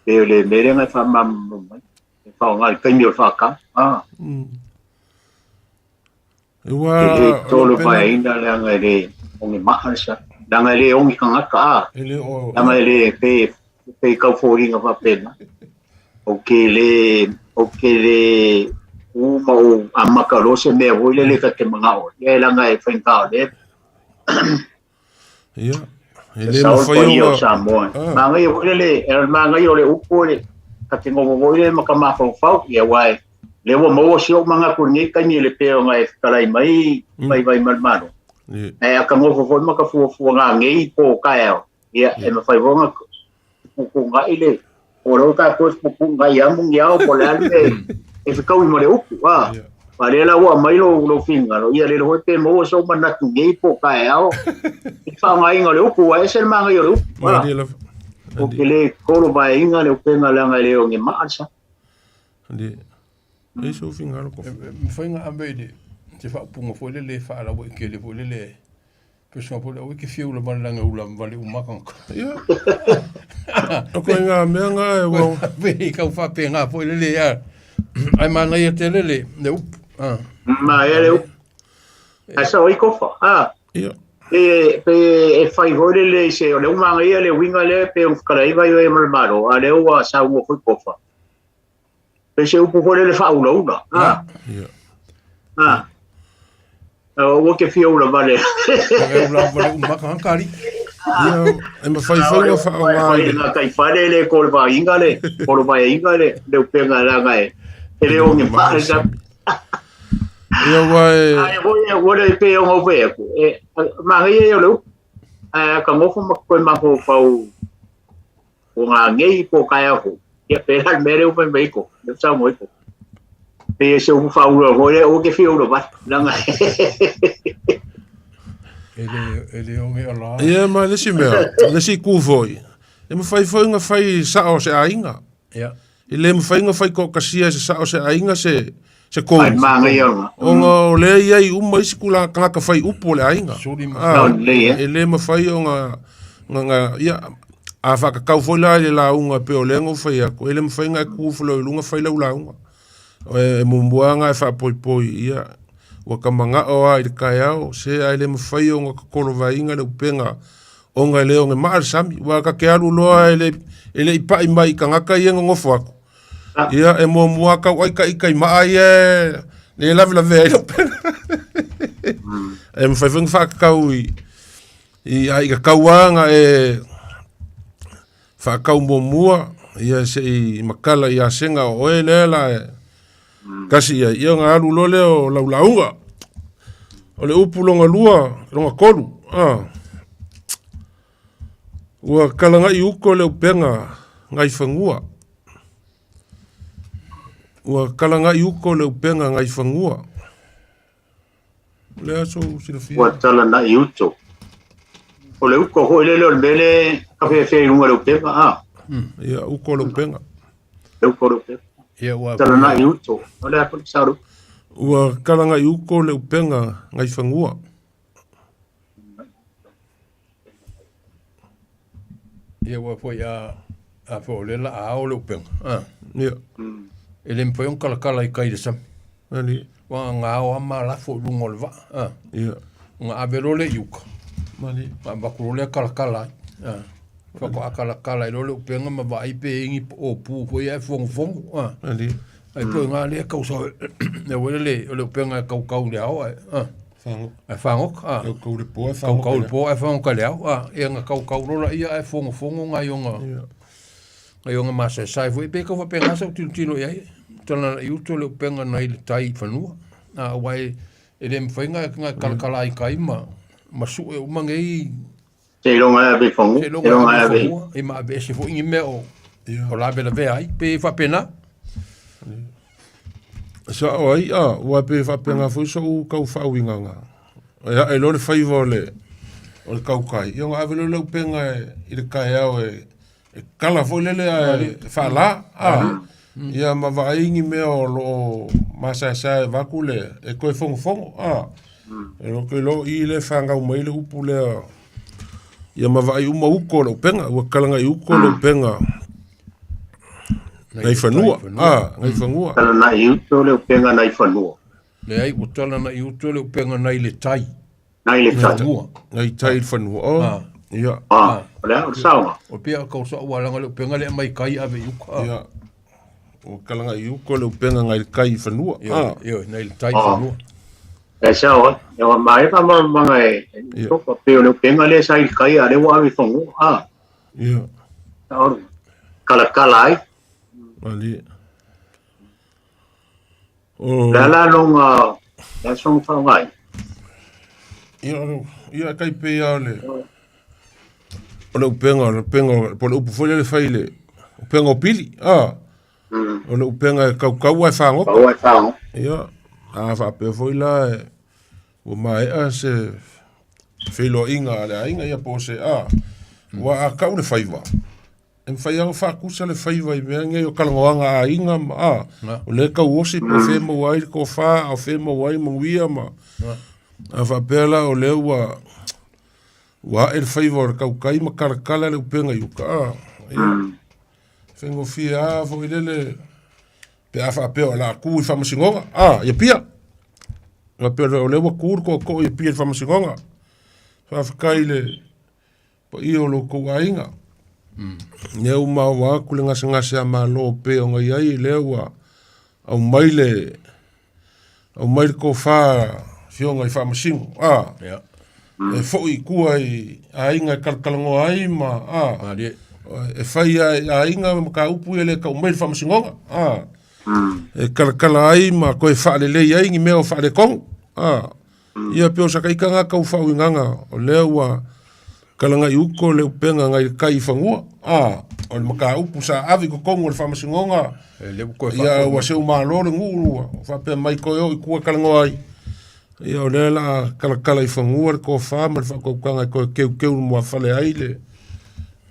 pe le mere ngai fa mam fa ngai kai mi fa ka Ewa tolo vai ainda le ngai le ongi maharsa ngai le ongi kanga ka ngai le pe ka foringa fa pena o ke le uma o amakaro se me ho le ka te manga o le la ngai whenka le ia ele mo foi o samo ngai o le ngai o le upo le ka te ngomo le makama fa ia wai le wo mo sio manga kurni ka ni le pe ngai kalai mai malmano e ka ngo fo maka fu nga ngai po ka ia e ma fai vonga ku ngai le o ro ka ko ku ngai amu ngiao po le e fica o more upu pare la wa mai lo finga lo ia le ho te mo so mana tu ngai po ka e fa ngai ngale upu e ser manga yo o ke le kolo vai inga le upenga la ngai le o nge maasa ndi e so finga lo ko finga ambede te fa punga fo le fa la wo ke le fo le pessoa po o ke fiu la langa ula vale o makan ia o ko nga me nga e wo ve ka fa penga fo le ya ai mana ia te le ma ele asa o ikofa ia pe fai hore le se o le umanga ia le winga le pe o karaiva yo e malmaro ale o sa o fo kofa pe se o hore le fa ula ia o ke fio ula vale vale makan kari ia e ma fai nga fa wa nga kai fare le ko va ingale le upenga la ngai ele o nge maasa ia wai ai wo le pe o ve ko ma ngai e lo ka mo fo ma ko ma fo fa o nga ngai po ka ya ko ia pe al mere o pe me ko le sa mo ko pe se o fa o ke fio lo va la ngai ele o nge ala ia ma le si mea le si ku foi e ma fai nga fai sa o se ainga ia ile ma fai nga fai ko kasia se sa o se ainga se ko ai ma ngai o nga le ia i uma iskula ka fai upo le ainga ele ma fai o nga ia a fa ka kau foi la unga pe o lengo fai ko ele ma fai nga ku flo lunga fai la unga e mumbuanga e fa poi ia ua kamanga'o a i le kaeao se ai le mawhai o ngā kakolo vainga le upenga o ngai leo nge maa sami ua ka ke alu loa ele ipai mai ka ngaka i ngofo aku ia e mua muaka wai ka ikai maa i ne lawe lawe ai le upenga e mwhai whengi whakakau i ai ka kauanga e whakakau mua ia se i makala i asenga o e lela kasi ia ngā alu lole o laulaunga o le upu longa lua longa kolu ua kalanga i uko le upenga ngai whangua ua kalanga i uko le upenga ngai whangua le aso silafia ua tala na i uto o le uko hoi lele o le mele ka whewhi runga le upenga ia uko le upenga le uko le upenga tala na i uto o le ako le saru ua kalanga i uko le upenga ngai whangua ia ua foi a fo le la a o le upenga ia ele mpo yon kala i kai le sam ani wa nga o ma la fo lungo le va ia nga avelo le yuka mani ma bakuro le kala fa ko kala i le upenga ma va i pe ingi o pu foi e fongo ani ai po nga le ka so le wele le upenga kau le au fango ai fango eu kou le poa kau le po ai fango ka le au e nga kau rola ia e fongo nga yonga ai onga masa sai foi pe ko fa penga sa tilo ia tona i uto le penga nei le tai fanua na wai ele mfainga nga kalkala i kaima masu e umangei te longa be fongo te longa be e ma be se fo ingi me o la be la ve ai pe fa pena sa oi wa pe fa penga foi so kau fa winga nga ia e lo le faivo le o le kau kai yo avelo le penga i le kai au e kala foi lele fa la ia ma vaingi me o lo masa sa vakule e koe fongo e lo ke lo i le fanga mai le upu le ia ma vai uma uko lo penga ua kalanga i uko lo penga ngai fanua ngai fangua tala na i uto le penga nai fanua le ai utala na i uto le penga nei le tai nai le tai ngai tai fanua ia ole o sawa o pia ko so wala le penga le mai kai ave uka ia o kalanga i uko le penga ngai kai fanua ia nei le tai fanua e sawa e wa mai pa ma ngai to pa pe le penga le sai kai ale wa vi fongo ia kala ai ali la longa la song fa ngai ia kai pe ale o le penga po le upu foi le faile o penga o pili o le penga kau ai fango ia fa pe foi la o mai se filo inga le inga ia po se wa ka le faiva en faia fa kusa le faiva i me o kalangoanga a inga o le ka wosi po fe mo wai ko fa o fe mo wai mo wia ma fa pela o le wa el faiva ka kai ma kala le penga yuka fengo fia fo ile pe afa pe la ku fa masingonga ia pia la pe o le ku ko ia pia fa masingonga fa kai le po io lo ko ainga ne o ma wa ku le ngasa ma lo pe o ngai ai le wa au maile ko fa fionga i fa masingo e fo i kua i ainga kalkalango ai ma e fai a inga ka upu ele ka umei fa masingonga e kalkala ai ma ko e fa le ai ngi meo fa le kong ia pe o sa kai kanga ka ufa nganga o lewa kalanga i uko le penga ngai kai fangua o le maka upu sa avi ko kong le fa masingonga ia wa se uma lo ngu fa pe mai ko i kua kalango ai ia o le la kalakala i fangua ko fa ma fa ko kanga ko ke mo fa le ai le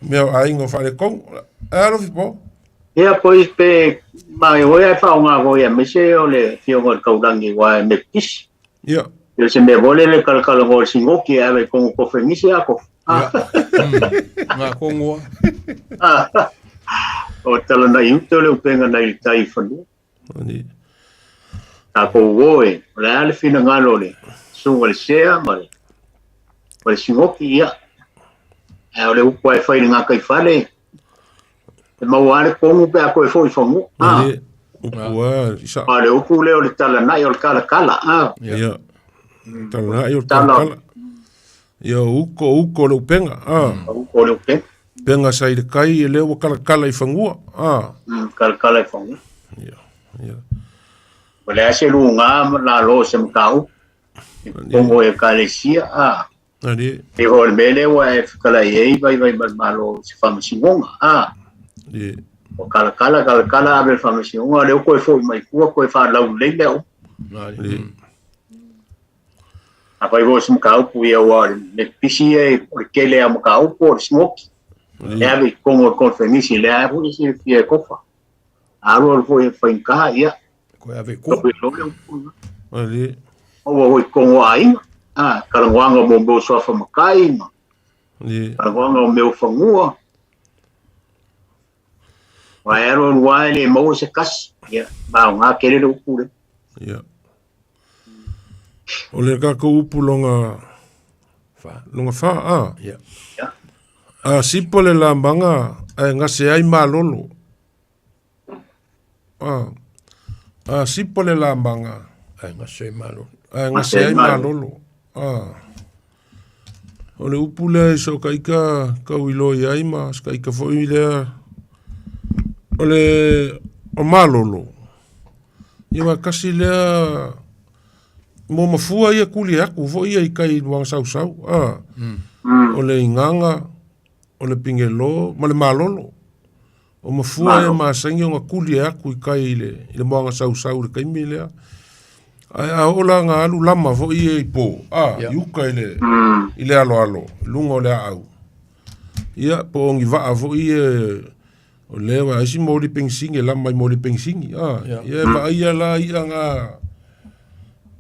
meu aingo fa le kong alo fipo ia pois pe mai o ia fa nga go ia me se o le fio go kaudangi wa me kis ia yo se me vole le kalkala go singo ki ave con ko fenisi ako nga kongo o tala na yuto le penga na i tai fanu Ta ko woe, le ale fina ngalo le. Sunga le sea, ma le singoki ia. E ole upo e whai ngā kai whale. E maware kongu pe a koe fo I whangu. Upua, isa. Ma le upu leo le tala nai o le kala kala. Ia. Tala nai o le kala kala. Ia uko le upenga. Uko le upenga. Penga sai le kai e leo kala kala I whangua. Kala kala I whangu. Ia. Wale ase lunga la lo se mkau. Kongo e kalesia. E ho le mele wa e kala e vai malo se famasingonga. Ia. O kala abe famasingonga le ko e fo mai kua ko e fa lau le leo. Apa I vos mkau pu ia wa le pisi e o kele a mkau po smoke. Le ave como conferenisi le ave si fie kofa. Aro fo e fa inka ia. Ko ave ko. Ali. O kongo ai. Kalangwanga mo sofa makai. Kalangwanga o meu fangua. Wa ero wale mo se kas. Ya, ba nga kere le upule. Ya. Ole ka ko upulonga longa fa Ya. Sipole la manga ngase ai malolo. Sipole la manga ngase malolo. Ngase ai malolo. Ole upule so kaika ka wilo ai ma kaika fo ile ole o malolo. Ia kasi le mo mafua ia kuli aku fo ia kai wang sau. Ole inganga ole pingelo ma le malolo. O mafua e masangi o ngakuli aku kai ile mo nga sau le kai milea. Ai ola nga alu lama fo ia po. Yuka ile alo lungo le au. Ia po ngi va fo ia o lewa isi mo li pensingi lama mo li pensingi. Ia va ia la ia nga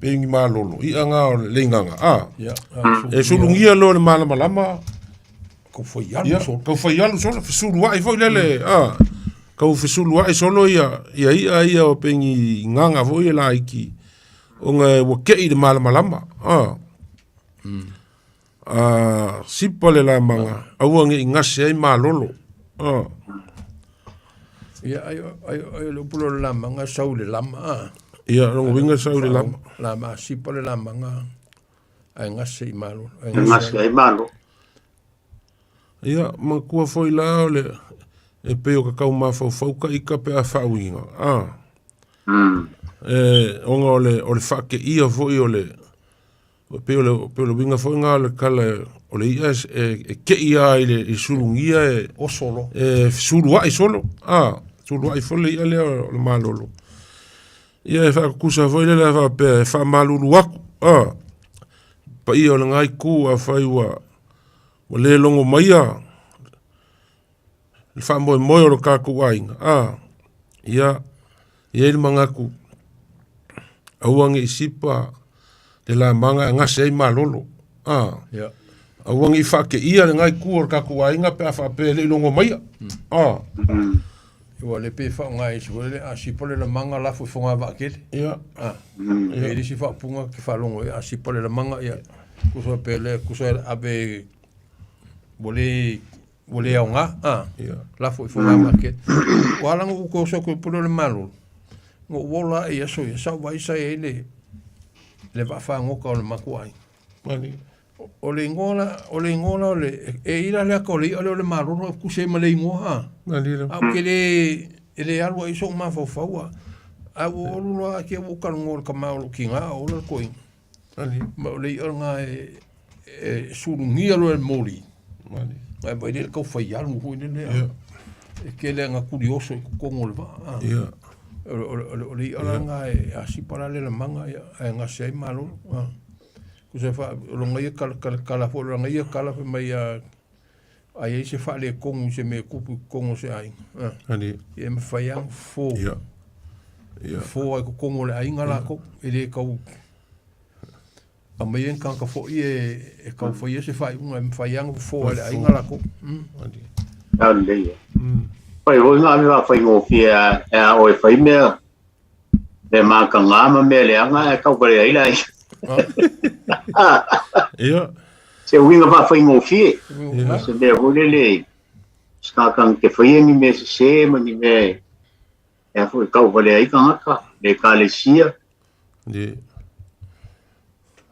pengi malolo. Ia nga lenganga. E sulungia lo le malama. Ko foi alu solo. Ko foi alu solo. Fisulu ai foi lele. Ko fisulu ai solo ia o pengi nganga foi la iki. O nga wakei de malama. Sipole la manga. Aua ngi ngase ai malolo. Ia ai lo pulo la manga saule lama. Ia rongo winga saule lama. Lama sipole la manga. Ai ngase i malo. Ngase ai malo. Ia makua foi la ole e peo ka kau mafau ka ika pe a fauinga. Onga ole fake ia foi ole peo winga foi nga ole kala ole ia ke ia ile sulungia o solo sulua I solo sulua I fole ia le ole malolo ia fa kusa foi le fa pe fa malulu aku pa ia ole ngai ku a fai wa le longo maia le fa mo o ka ku ainga ia il mangaku awangi sipa de la manga ngase malolo awangi fa ke ia ngai ku ka ku ainga pe fa pe le longo maia Ua le pe fa ngai sole asipole la manga la fu fonga va kele ia e le si fa punga ke fa longo asipole la manga ia ku so pele ku so abe Wole aunga, la fu fonga va kele wala ngo ko so ko pulo le malo ngo wola ia so ia sa vai sa ele le va fa ngo ka le makuai mani ole ngola e ira le ko le malo no ku se male ngo mani a ke ele algo iso ma fo faua a wo lo ke wo ka ngo ka ma lo kinga o lo ko mani ma le nga e surungia lo el moli mani ai vai le ko fai algo ho ne e ke le nga curioso ko ngol va ia ole nga asi para le manga nga sei malo ku se fa lo ngai kala fo lo ngai kala fe mai ai se fa le kongu se me kupu kongu se ai ani e me fa yang fo ia fo ai ko kongu le ai ngala ko ele ko a mai en kan ka fo e ka fo se fa un me fa yang fo le ai ngala ko ani Ande. Pai ho nga me va fai ngo fia o e fai me Le makangama me le anga e kau kare ai lai. Ia. Se winga pa fa ingo fie. Se me hole le. Skakang ke fa ni me se ni me. E foi kau kare ai kanga le kalesia. Ia.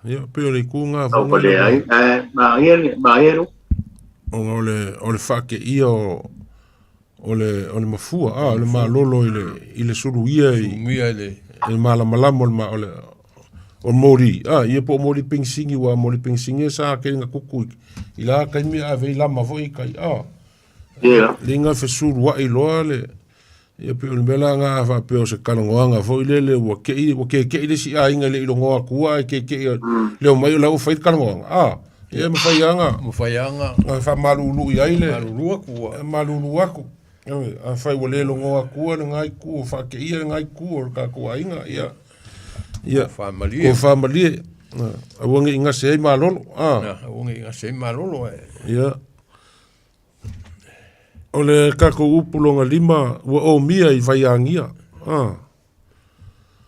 Ia, pe o le kunga. Kau kare ai. Ma ero. O le whake ia o le mafua, le malolo i le suru ia i malamalama o mori. Ia po mori pingsingi wa mori pingsingi sa ke nga kuku i la kaimi a vei lama vo i kai. Le nga fesuru wa i loa le ia pe o le mela nga fa pe o se kanongoanga vo i le wa ke i le si a inga le ilo ngoa kua ke le o mai o lau fai kanongoanga. Ia mawhaianga. Fa malulu i aile. Malulu aku. A fai wa lelo ngoa kua na ngai kua. Fa ke ia ngai kua ka kua inga. Ia. Ko whamalie. A wangi inga se ei malolo. A wangi inga se ei malolo. Ia. O le kako upulonga lima wa o mia i vaiangia.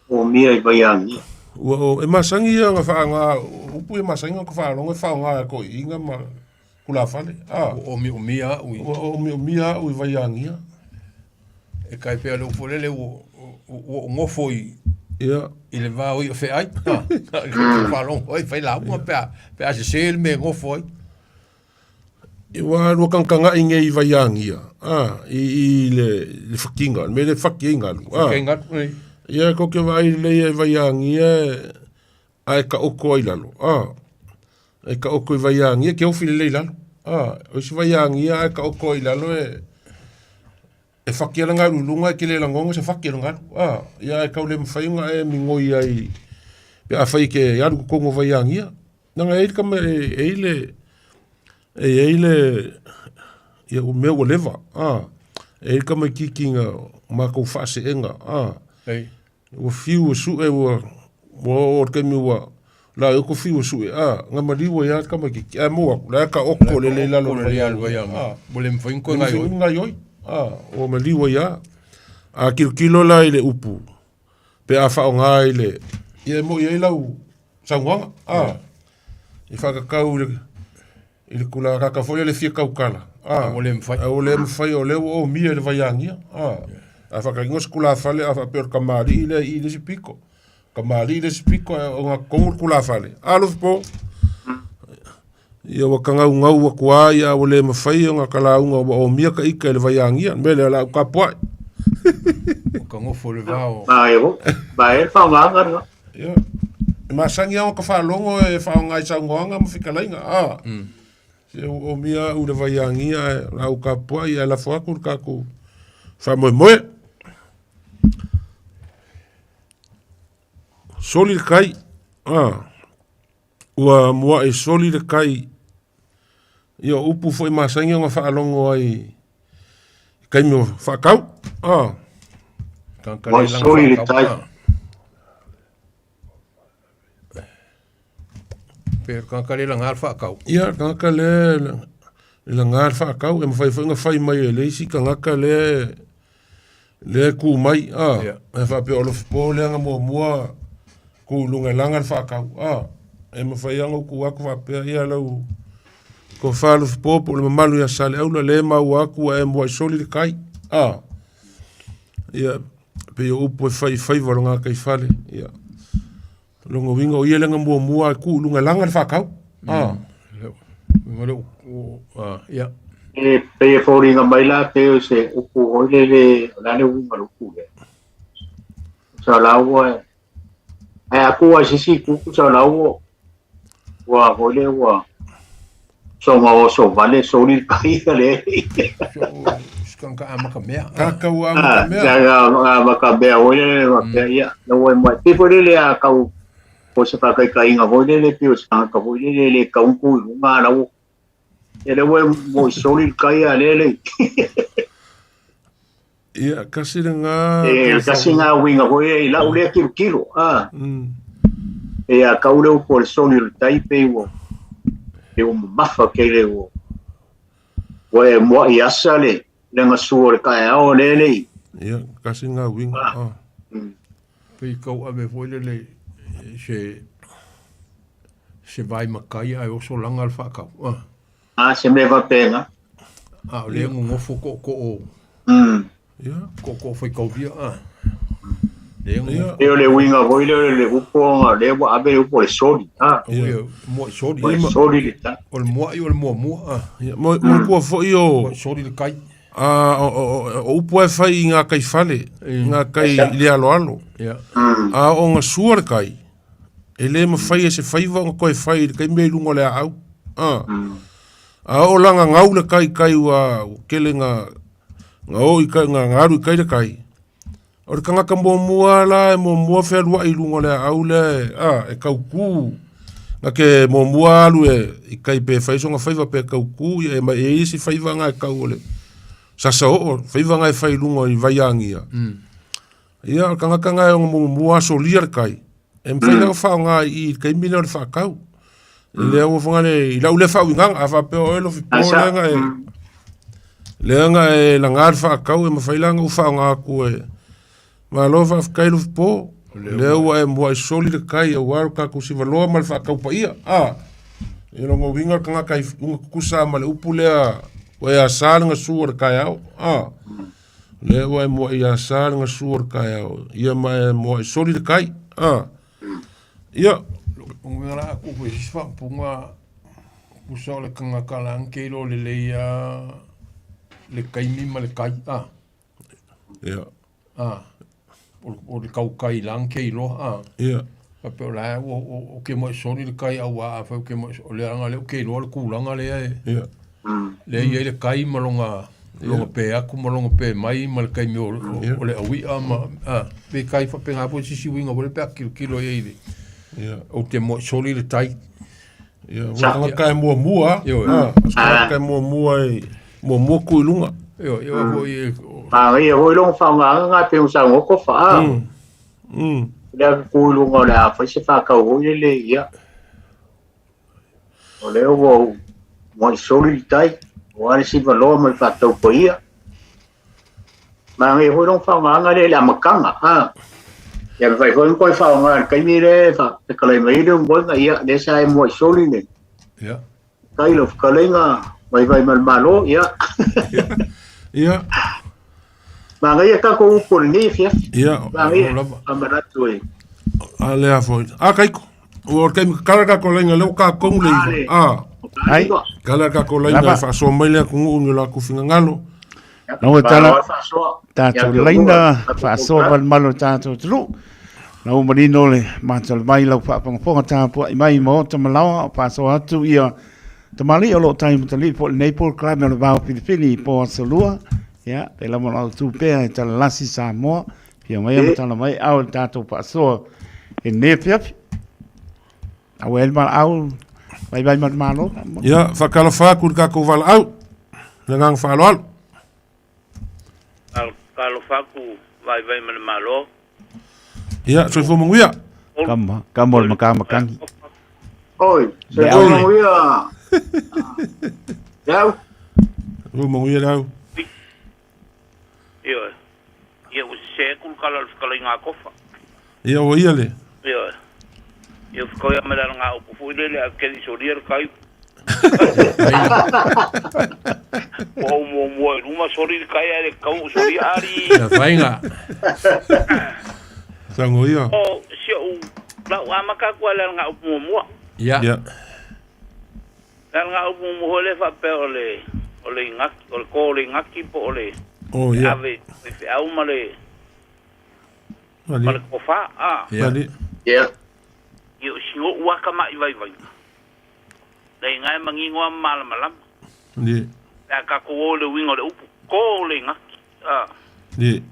O mia i vaiangia. Wa e masangi nga whaanga upu e masangi nga whaanga whaanga ko inga ma kula fale. O mia ui. O mia ui vaiangia. E kai pea le upolele o ngofo i. Ia. I le vau i o whai. Whalongo i whai lau pea se sel me ngofo i. I wa rua kankanga inge i vaiangia. I le whakinga. Me le whakinga. Whakinga. Ia ko ke vai le e vaiangia ai ka oko ai lalo. Ai ka oko i vaiangia ke ofi le lalo. O si vaiangia ai ka oko ai lalo e whakia nga rulunga ke le langonga se whakia nga. Ia ai ka le mwhainga e mingoi ai pe a whai ke yaru kongo vaiangia. Nanga e kama e ia o mea o leva. E kama kikinga mako whase enga. Ei. O fiu su e o kemi wa la e ko fiu su nga maliwa ya kama ki mo la ka oko le lalo le alwa ya bole mfinko nga yo o maliwa ya a kilo la ile upu pe a fa nga ile ye mo ye la u sangwa i fa ka ile kula ka fo le fi ka ukala o le mfai o le o mi le vayangia a whakaingo skula fale a whapeor kamari i le sipiko. Kamari i le sipiko o ngā kongur kula fale. Alof po. Ia wakanga ngau wa kua ia o le mawhai o ngā kalaunga o mia ka ika i le vaiangia. Mele ala ka puai. O ka ngofo le vao. Bae whaunganga. Ia. Masangi au ka whalongo e whaunga i saungoanga mawhikalainga. O mia u le vaiangia au ka puai ala whakur kaku. Whamoe. Soli le kai. Ua mua e soli le kai. Ia upu foi masangi o ngā whaalongo ai. Kai mi o whaakau. Mua soli le kai. Pero kankare la ngar whaakau. Ia, kankare la ngar whaakau. E mawhai whainga whai mai e leisi. Kankare le ku mai. E whape olof po leanga mua. Ku lunga langa whakau. E mawhai anga ku aku whapea ia lau. Ko whalof po le mamalu ia sale aula le mau aku e mua soli le kai. Ia, pe o upo e whai waronga kai whale. Ia. Longo winga o ia lenga mua ku lunga langa whakau. Ia. E pe e whauringa mai la te o se upu oile le lane winga luku le. Sa lau e. E aku a sisi kuku sa lau wa oile wa. So ma so vale soli kai le. Skanka amaka mea. Kaka wa amaka mea. Ja amaka mea oile wa ia. No e mai. Pe le a kau ko se pa kai nga oile le pe o skanka oile le kaunku nga lau. Ele we mo soli kai ale. Ia kasi nga. Kasi nga winga oile la ule kilo. E a kau le ko soli tai pe wo. E o mafa ke le o. Wa mo ia le nga suor kai o le. Ia kasi nga winga. Pei kau ame foi le se vai makai ai o so langa al whakau. Se me va pena. O le ngofo ko foi kau via. Eu le winga voi le upo le abe upo le soli. Mo soli. Soli le ta. O le mo mo. Mo kua foi o Soli le kai. o upo e fai ngā kai fale, ngā kai le alo. O ngā suar kai, e le ma fai e se faiva ngā koe fai, kai mei lungo le au. O langa ngau le kai ua kele ngā oi kai, ngā ngaru kai le kai. O le kangaka mua la, mua whea lua i lungo le au le, e kauku. Ngā ke mua alu i kai pe fai so ngā faiva pe kauku, e ma e isi faiva ngā e kau ole. Sasa o, faiva ngai fai lungo i vaiangia. Ia, kangaka ngai o mua so liar kai. E mwhai langa whao ngai i kai mina o le whakau. E lea ua whangane, i lau le whao i ngang, a whapeo o elo fipo lenga e. Lenga e la ngāri whakau e mwhai langa u whao ngā ku e. Ma lo whafkai lo fipo. Lea ua e mua i soli le kai, e waru ka kusiva loa ma le whakau pa ia. E longo winga kangaka i unga kukusa ma le upu lea. Wai a sālinga suar kai au. Le wai mua i a sālinga suar kai au. Ia mai mua i soli le kai. Ia. Unga la aku ko hiswa punga kusa le kangaka la ankelo le leia le kai mima le kai. Ia. O le kau kai la ankelo. Ia. Pape o la o ke mo i soli le kai au a fa ke mo o le anga le o ke lo le kulanga le e. Ia. Le ia le kai malonga pe aku malonga pe mai mal kai mi o le awi pe kai fa pe ngapo si winga o le pe kilo e o te mo soli le tai wa kai mua kai mua e mua ku lunga vo e ia ho long fa nga pe usa ngo ko fa le ku lunga le fa se fa ka o le ia o le o mo soli tai o ale si valo mo fa tau po ia ma ngai ho long fa nga le la makanga ya vai ho ko fa nga kai mi re fa te kale mai de mo nga ia de sa mo soli ne ya kai lo kale nga vai mal malo ia ia ma ngai ka ko por ni fia ia ma ngai amara tu e ale a foi kai o kai ka ko lenga le ka ko le Ai. Kala ka ko laina fa so mai le ku ngu la ku finga ngalo. No tala. Ta laina fa so val malo ta to tru. No marino le ma tal mai la fa pang pong ta po mai mo ta malawa fa so atu ia. Ta mali o lo time ta li po Naples club no va Filipini po solua. Ya, pe la mo tu pe ta lasi sa mo. Pia mai ta mai au ta to fa so en nefiap. Awel mal au vai malo. Ia, whakala whaku ka ko wala au. Le ngang whaalo alu. Kalo whaku vai malo. Ia, soi fo manguia. Kamol makakangi. Oi, se manguia. Ia. Fo manguia lau. Ia se kul kala inga kofa. Ia o ia le. Ia. Eu fico a melhor nga o fui dele aquele solir cai. O uma solir cai ele cau soliari. ya fainga Sango ia. O se o la o amaka ko la nga o mo. ya La nga o mo le fa pe ole ngaki ole ko le ngaki po ole. Oh ia. Ave se au male. Mali. Male ko fa Mali. Ia. Yo singo waka mai vai. Dai ngai mangingo malam. Ni. Ka ko le wingo le upu. Ko le ngaki. Ni.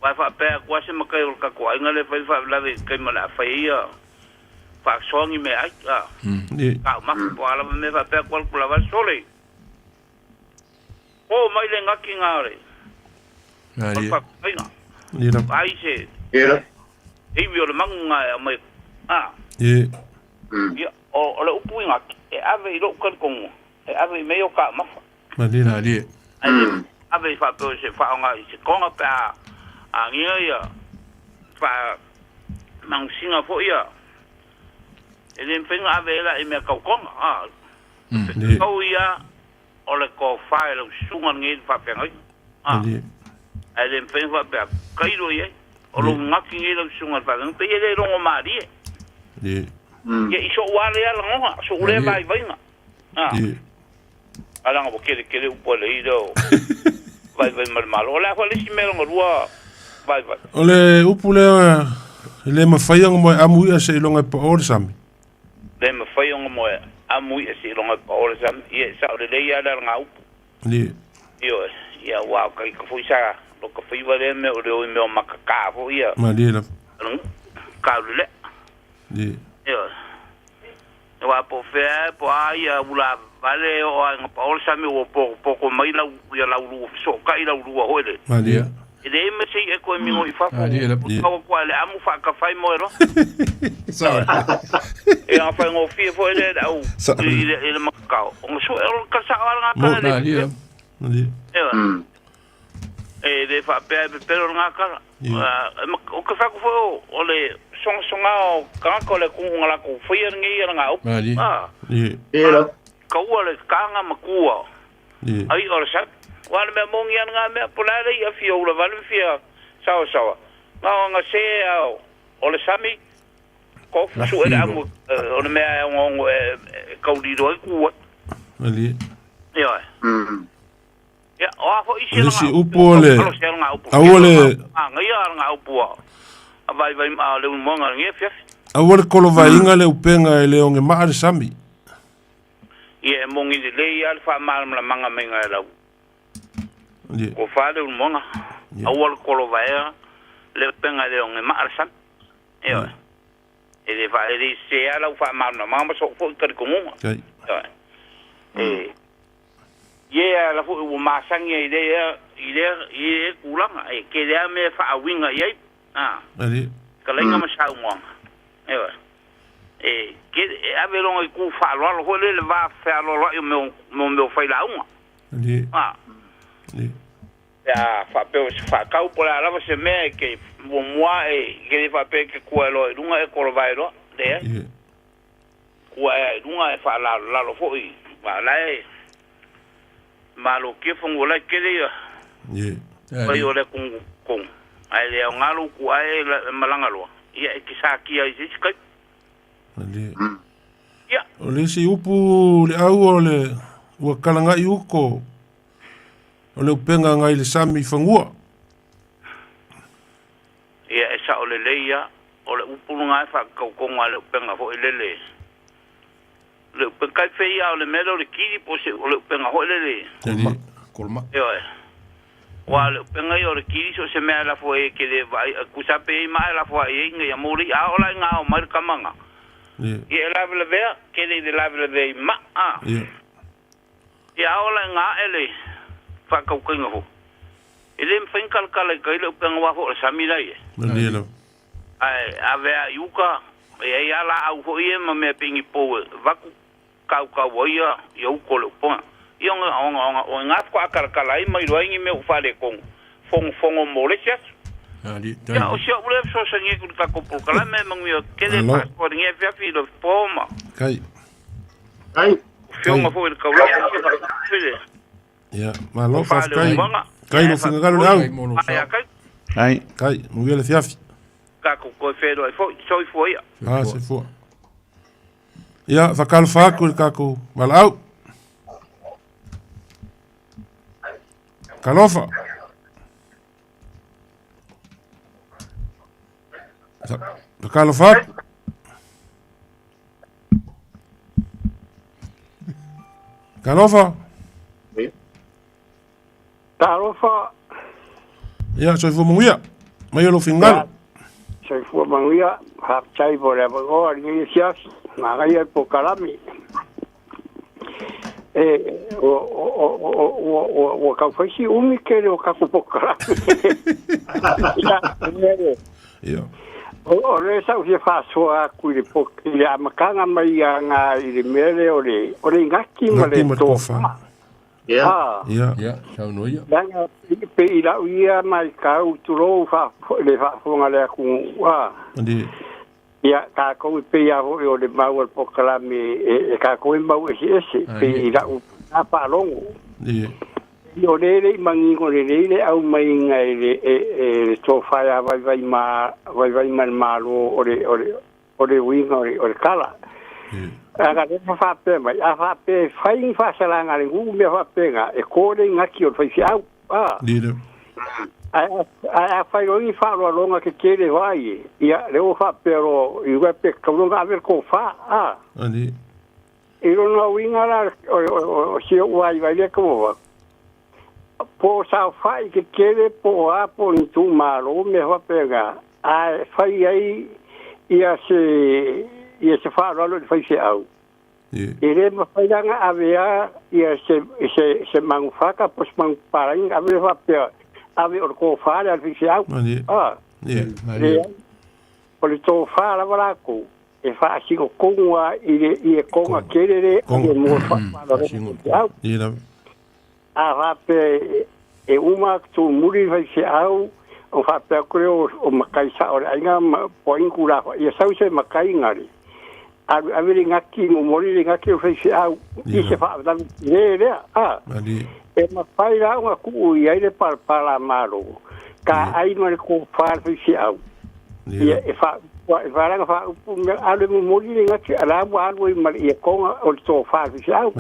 Vai fa pe ko se makai o ka ko ngale fa la ve kai mala fa ia. Fa songi me ai. Ni. Ka ma ko ala me fa pe ko la va sole. O mai le ngaki ngare. ali Fa ainga. Ni la. Ai se. Ia. Ei vi o le manga mai. Ye. Ya o le upu ngaki. E ave i lo kan kongo. E ave me o ka mafa. Mali la. ali Ave fa pe se fa nga se konga pa a ngia ia fa mang singa fo ia ele mpenga avela e me kaukonga kau ia ole ko fai lo sunga ngi fa pengai ele mpenga fa pe kairo ia o lo ngaki ngi lo sunga fa ngi pe ele rongo mari ye iso wale ala ngoha so ule vai vainga ala ngo kele upole ido vai mal ola ko lisi mero ngua vai ole upule le mafaianga mo amu ia se longa pa or sami le mafaianga mo amu ia se longa pa or sami ia sa le ia la ngau yo ia wa kai ka fuisa lo ka fuiva le me o me makaka fo ia ma le ka le yo wa po fe po ia ula vale o nga pa or sami o po mai la ia la lu so kai la lu o ele ma le ele me sei e ko mi ngoi fa ko le amu fa ka fai mo ro sorry e a fa ngo fi fo ele au ele makau o so e ka sa ala nga ka le e de fa pe pero nga ka o ka fa ko fo o le songa o ka ko le ku ngala ku fi ngi nga au ka o le ka nga makua ai o sa wala me mongian nga me polare ia fio la vale fia sawa nga se o le sami ko su era mo o me ngo ka di do ku ali ya o fo isi nga upole awole nga ia nga upo vai ma le monga ngi fia awole kolo vai nga le upenga le onge ma sami ye mongi le ia fa mal la manga menga la ko fale un monga awal kolo vai le penga de on ma arsan ele va ele se ala fa mal na mama so fo ka ko mo ye ala fo o ma sang ye ile kulanga e ke le me fa winga ye ali kalenga ma sa mo ke ave longa ku fa lo ho le va fa lo me fa la uma ali ya fa pe fa ka po la se me ke mo moi e ke fa pe ke ku lo lunga e ko vai ro de ku e lunga e fa la lo fo i ba la e ma lo ke fo ngola ke le ya ai ole ku ai le ngalo ku ai malanga lo ia ke sa ki ai se ka ali ya ole si upu le au ole wa kalanga i uko o le upenga ngai le sami fangua ia e sa o le leia o le upulunga e whakakonga le upenga ho elele le upenga i whea o le mero le kiri po se o le upenga ho elele kolma wa le upenga i o le kiri so se mea la fo e ke le vai kusape i mai la fo e inga ya mori a ola inga o mai kamanga ia e la vele vea ke le la vele vea i ma ia ola inga ele whakaukinga ho. Ele mwhenkal kala kai le upenga wafo le samirai ai avea iuka e ala au ho ie ma me pingi po vaku kau ia ia uko le uponga ia o ngaf ko akala i mai roingi me ufale kong fongo molesias ya o sia ule so sangi ku ka ko kala me mangio kele passport nge fiafi do poma kai filma fo le kaula ya ma lo fa kai no finga galo au kai mo le fiafi ka ko fedo fo so fo ia se fo ya fa kal fa ku ka ko malau kalofa fa kal fa kalofa Tarofa. Ya, soy fumungia. Mayo lo fingalo. Soy fumungia. Hapchai por la boga, inicias. Magaya por calami. O café umi que o caco por calami. Ya. O le sa se fa so a cuide por ya makanga mai nga ile mele o le ngaki male to. Ya. Sao no ia. Danga pe ila ia mai kau tulo fa le fa fonga le ku wa. Ndi. ia ka ko pe ia ho o le mau o pokalami e ka ko mau ese pe ira u apa longo io le mangi ko le au mai ngai le to faya vai malo o le winga o le kala aga le fa pe mai a fa pe fai fa sala ngale ngu me fa pe nga e ko le ngaki o fai au a fai o fa lo longa che chiede vai ia le o fa però i web che non aver co fa ali e non ho winga la o si vai le come va po sa fai che chiede po a po in tu malo me fa pega a fai ai ia se fa lo fai se au e le ma fai nga avea ia se manfaca pos man paraing ave fa pega ave o ko fare al fisiau poli to fara valaku e fa singo konga i konga kerere o mo fa va pe e uma tu muri fisiau o fa pe creo o makai sa o ainga poingula e sa se makai ngari ave ngaki mo mori ngaki fisiau i se fa da le e ma fai la una ku ia le para malo ka ai no le ko fa fi au e fa la fa ale mo moli nga ti ala wa algo ma e ko o to fa fi au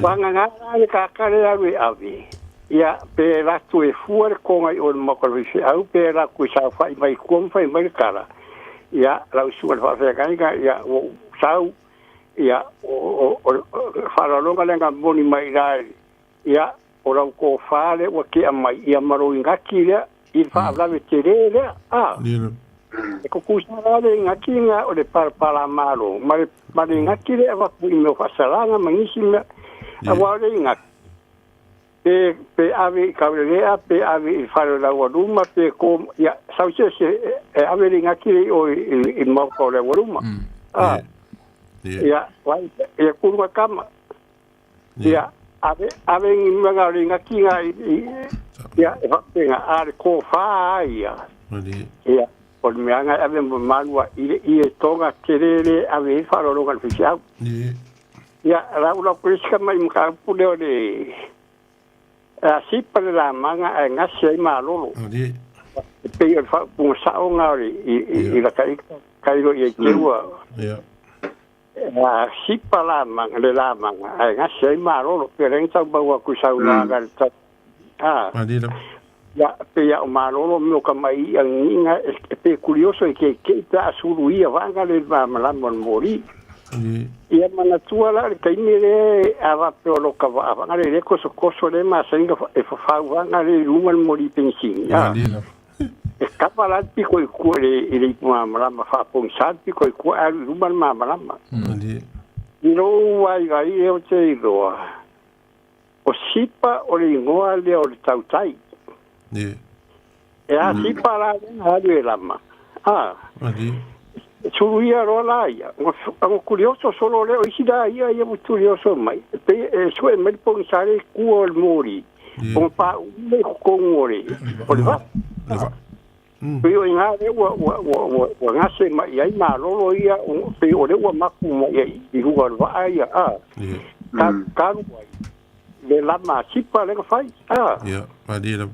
wa nga ka ka le avi avi ia pe la tu e fuer ko ai o mo ko fi au pe la ku sa fa mai ko fa mai kala ia la su fa fa ka ia o sau ia o fa la longa lenga boni mai dai ia ora ko fale o ke mai ia maro ngaki le i fa la vetere le e ko kusara le ngaki nga o le para malo ma ngaki le va ku me fa salanga mangisima a wa le ngaki pe ave kaulea pe ave fa la waduma pe ko ia sauce se ave le ngaki le o i mo ko le waduma ia vai e kurwa kama ia ave mga ringa kinga ia penga ar ko fa ia por me anga ave manua i tonga terere ave fa lo ngal fisia ia la ula kuiska mai mka pule de a si para la manga nga sei malolo pe fa pu sa onga i la kai lo ye kewa si pala mang le la mang ai nga sei malo pe ren tau ba ku sa una ga ya pe ya malo no ka mai ang nga pe curioso que ta suruia vanga le va mala mon mori ia mana tua la ka imere ava pe lo ka va nga le ko so le ma senga e fa vanga le rumal mori pensin ya e kapala piko i kuore i le mala ma fa pon sa piko i kuore rumal ma mala no wai gai e o te iroa o sipa o le ingoa le o le tautai e a sipa la na le lama suia rola ia o curioso solo le o isida ia ia muito curioso mai e sue mai pon sa le kuo el mori pon pa le kongore o le va Pero en área o ngase mai ai malolo ia o pe o le wa maku mo ia i lugar va ia ka le la ma sipa le fai ya padira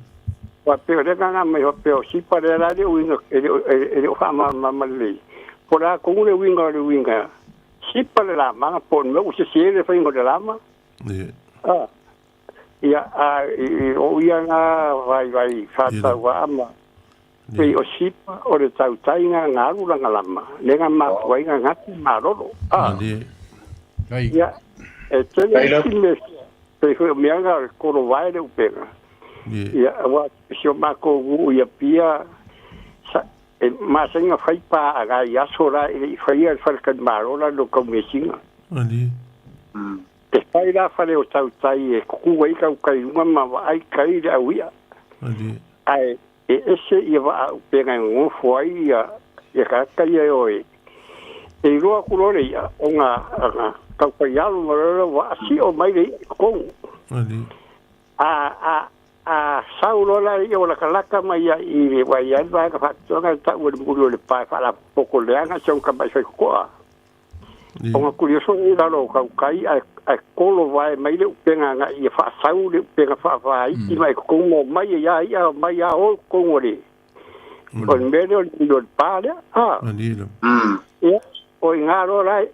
wa pe le nga mai o pe o sipa le la le winga e o fa ma le por a con le winga sipa le la ma pon me o se le fai ngo le la ma ia o ia nga vai fata wa ma pe o sipa o le tautai nga ruranga lama le nga wai nga ngati maroro ia e tele sime pe foi me anga koro vai le upega ia wa sio mako u ia pia e ma senga fai pa aga ia sora e fai al falkan marora lo comesinga te fai la fare o tautai e ku wai ka kai uma ai kai le awia ai e ese ia va pega un foi ia ka kai oi e roa kulore ia onga ka pai alu mara wa si o mai le ko a a saulo la i o la kalaka mai ia i le wai ai vai ka fatonga ta o le muri o le pai fa la poko le anga son ka mai ko a o ku yo so i la lo ka kai a kolo vai mai le penga nga i fa sau le penga fa vai i mai ko mo mai ia mai ia o ko ngori o medio do pale ia o ngaro la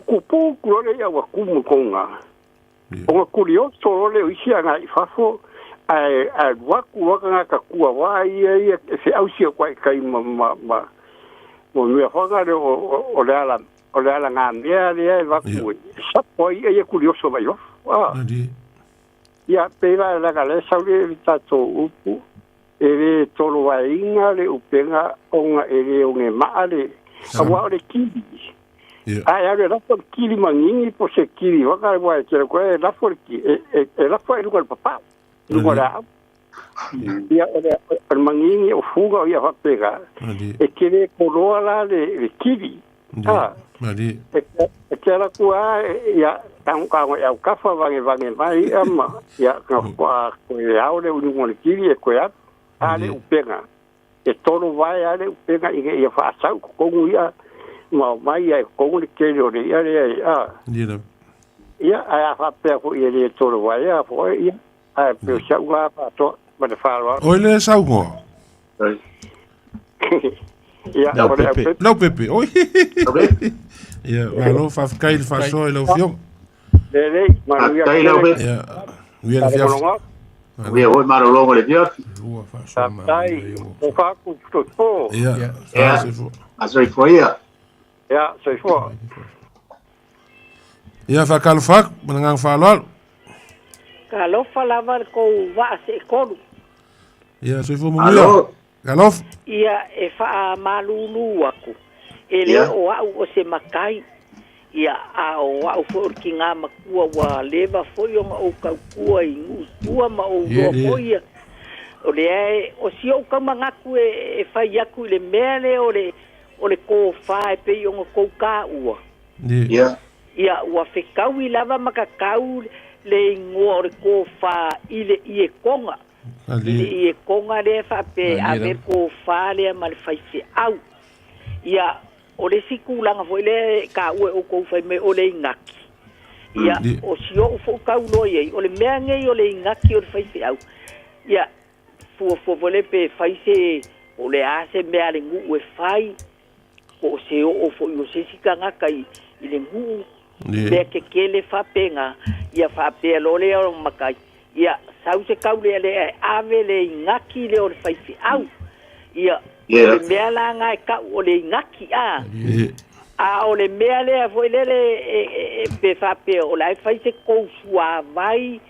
ku pu ku le ia wa ku mo konga o curioso le isia nga i fafo ai waku waka ka kua wa ia se ausia kwai kai ma mo me hoga le o le ala nga mea le waku sa poi ia curioso mai wa ia pela la gale sa le tato upu ele tolo wa inga le upenga onga ele onge maale awa le kili ai ave la por kili mangingi po se kili waka wa kira ko la por ki la por el papa Lugar ia o mangingi o fuga ia fa pega e kere koroa la le kiri e kera kua ia tang ka ia kafa vange mai ama ia ka kwa ko ia o le uni kiri e ko ia ale upega e toro vai ale upega ia fa sau ko ia ma mai ia ko le kere o ia ia ia fa pega ko ia le toro vai ia fo ia pero se agua para todo para falar hoy le saugo ya no pepe oi ya malo fa kai fa so lo fio de kai lo pepe ya vi el fio vi hoy malo longo le fio tai o fa ku to ya aso foi ya se foi ya fa kalfak menang falol Galofa lava ko va se koru. Ia so fo mo Galof. Ia e fa malulu aku. Ele o au o se makai. Ia a o au for kinga makua wa leva foi o ka kua i tua ma o foi. O le o si o ka mangaku e fa yaku le mele o le ko fa e pe o ko ka ua. Ia wa fe kau i lava makakau le ngore ko fa ile ie konga ile konga le fa pe a ver ko fa le mal faise au ia o le sikulanga foi le ka o ko fa me o le ngaki ia o si o fo ka lo ye o le meange o le ngaki o faise au ia fo vole pe faise o le ase me ale ngu e fai o se o fo yo se sikanga kai ile ngu le ke le fa penga ia fa pe lo le o makai ia sau se kau le ave le ngaki le o faisi au ia le mela nga ka o le ngaki a o le mele foi le pe fa pe o la faisi ko sua vai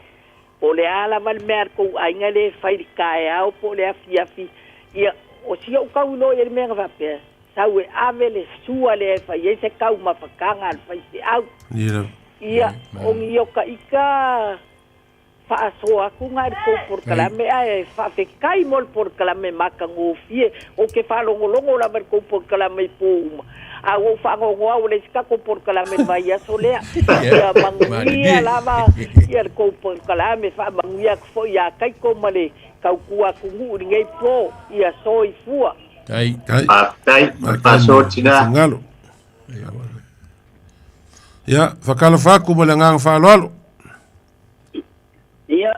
o le ala mal mer ko ainga le fai kai au po le afi ia o si o kau no ele me va pe sau ave le sua le fai se kau ma fakanga faisi au ia o ngio ka ika fa so aku ngai ko por kalame ai fa fe kai mol por kalame makango fie o ke fa longo la ver ko por kalame po a o fa ngo o le ska ko por kalame vai a solea ia mangia lava ia ko por kalame fa mangia fo ia kai ko male ka ku aku ngu ngai po ia soi fua tai paso tina ngalo ya fakalafaku malangang falolo ia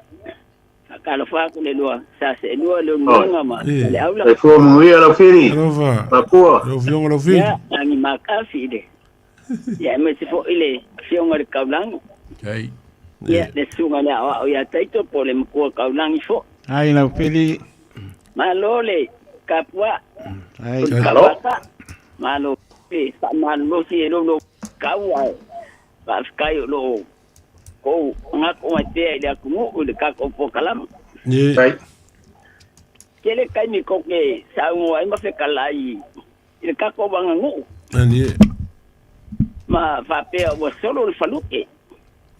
fakalafaku le loa sa se loa le ngonga ma le aula e fo mo ia la firi papua lo fiong lo firi ya ani makafi de ya me se fo ile fiong le kaulang ya le sunga le o ya taito po le mko kaulang fo ai la firi malole kapua ai malo pe sa malo si lo kau pa sky lo ko ngako mate dia kumu de ka ko kalam ni kele kai mi ko ke sa mo ai ma fe kalai ile ka ko bangu ani ma fa pe o solo le faluke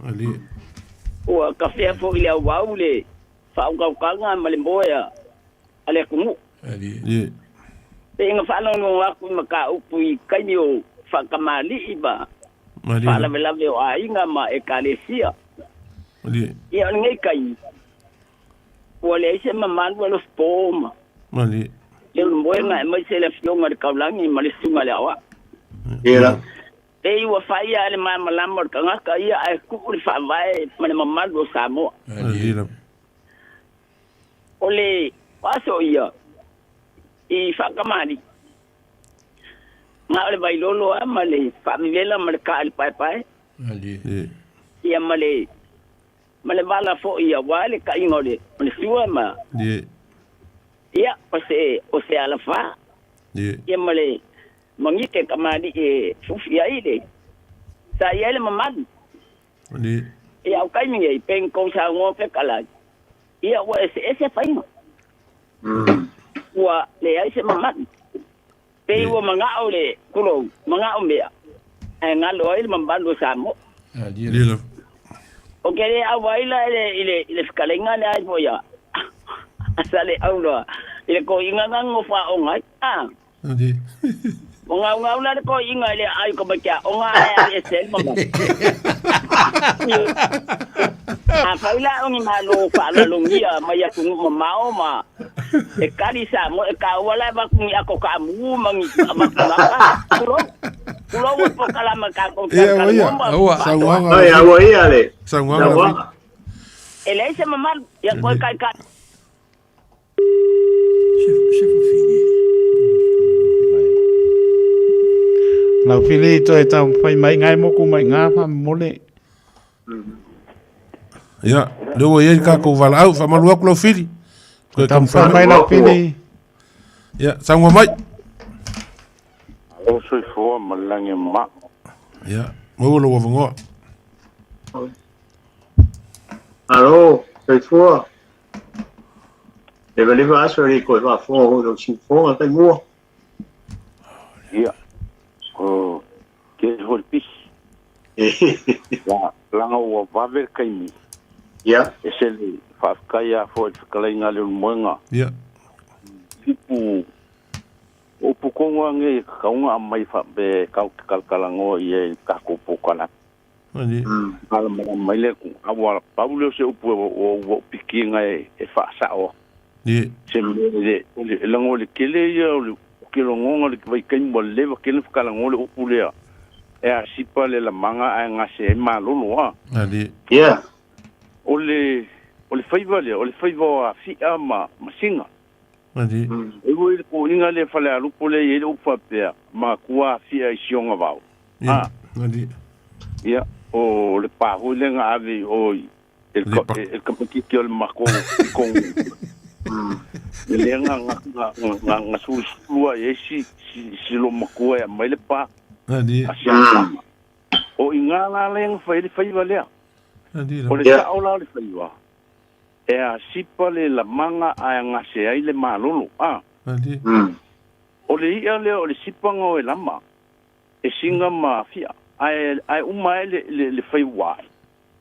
ali o ka fe fo ile wa ule fa o ka nga malemboya ale kumu ali ni pe nga fa no wa ku ma ka upu kai mi o fa kamali iba Fala vela veo ainga ma e kalesia. Oli. Ia ngai kai. ua le se mamalu lo spoma Mali. le moenga mai se le fionga de kaulangi ma le sunga le awa Ia. e ua faia le malama ka ngaka ia ai ku ri fa vai ma le mamalu samo Mali. ole paso ia i whakamari. Ngā ole vai lolo a ma le whamivela ma le ka le pai pai. Ia ma le wala fo ia wale ka ingole ma le sua ma. Ia o se ala wha. Ia ma le mangite kamari e fufi ai le. Sa ia le mamadu. Ia au kaiminga i peng kou sa ngope kalai. Ia ua ese whainga. Ua le ai se mamadu. Pe ua mangao le kulo, mangao mea. E ngalo ai le mambandu sa mo. O kere au waila ile fikalenga le ai poia. Asale au loa. Ile ko inga ngango wha o ngai. O ngau la le ko inga le ai ko bakia. O ngai e se mamadu. A faila o ni malo fa la lungia ma ya ku mamao ma e kali sa mo e ka wala ba ku ako ka mu mangi ba kulo wo po kala ma ka ko ka Sangwanga ele se mama ya ko ka la fili to e tau fai mai ngai mo ku mai nga fa mole Ya, luego ya ka ko vala au fa malua ko fili. Ko tam fa mai la fili. Ya, sangwa mai. O soi fo malange ma. Ya, mo lo wa ngo. Alo, soi fo. Le va aso ri ko va fo lo si fo ka mo. Ya. O ke hol pis. La o va ver kai. Ya. Ese le whakaya fo e whakalainga le moenga. Ya. Tipu o pukonga nge kaunga mai whape kau kalkalango i e kako pokala. Mali. Alamara mai le ku awa pauleo se upu o pikinga e whaasa o. Ye. Se me le lango le kele ia o le kelo ngonga le vai kaimwa lewa kele whakalango le upu lea. E a sipa le la manga a ngase e malolo a. Ali. Ya. Ole faiva a fia masinga. Ali. E oi ko inga le fale a lupo le ele ufa pea ma kua fia i sionga vau. Ali. Ia o le pahu le nga ave oi el kapaki ke le mako kon. Le nga suslua e si lo makua ya mai le pa. Ali. O inga la le faiva le. O le taola le whaiwa. E a sipa le la manga a ngase ai le malolo. O le ia le o le sipanga o e lama. E singa ma fia. Ai uma le whaiwa.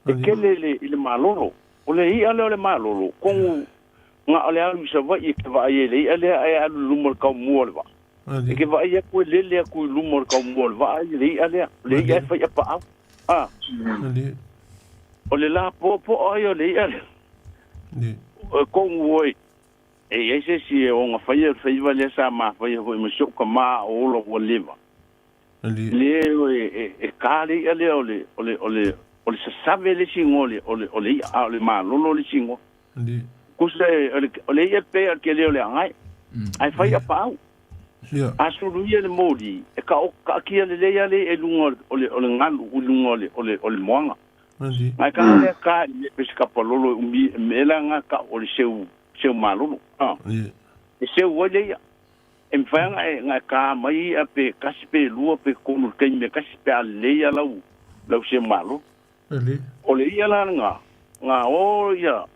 E kele le malolo. O le ia le o le malolo. Kongu nga o le alu sa vai e ke vai e le ia le ai alu lumor kau mua le wa. E ke vai e koe lele a koe lumor kau mua le wa. Le ia le ia e whai apa au. O le la po ai o le ia. Kong woi. E ese si o nga whaiva le sa ma whaiva i masioka ma o lo o leva. Le e kāre ia le o le sasave le singo o le ia o le ma lolo le singo. Kusa o le ia pe ke le o le angai. Ai whai apa au. Asuru ia le mori. E ka kia le leia le e lunga o le nganu u lunga o le moanga. Ai ka le ka le pesca pololo umi melanga ka o le seu malolo. E seu ole ia. Em fanga e nga ka mai a pe kaspe lua pe konu kai me kaspe a leia lau seu malo. O le ia la nga o ia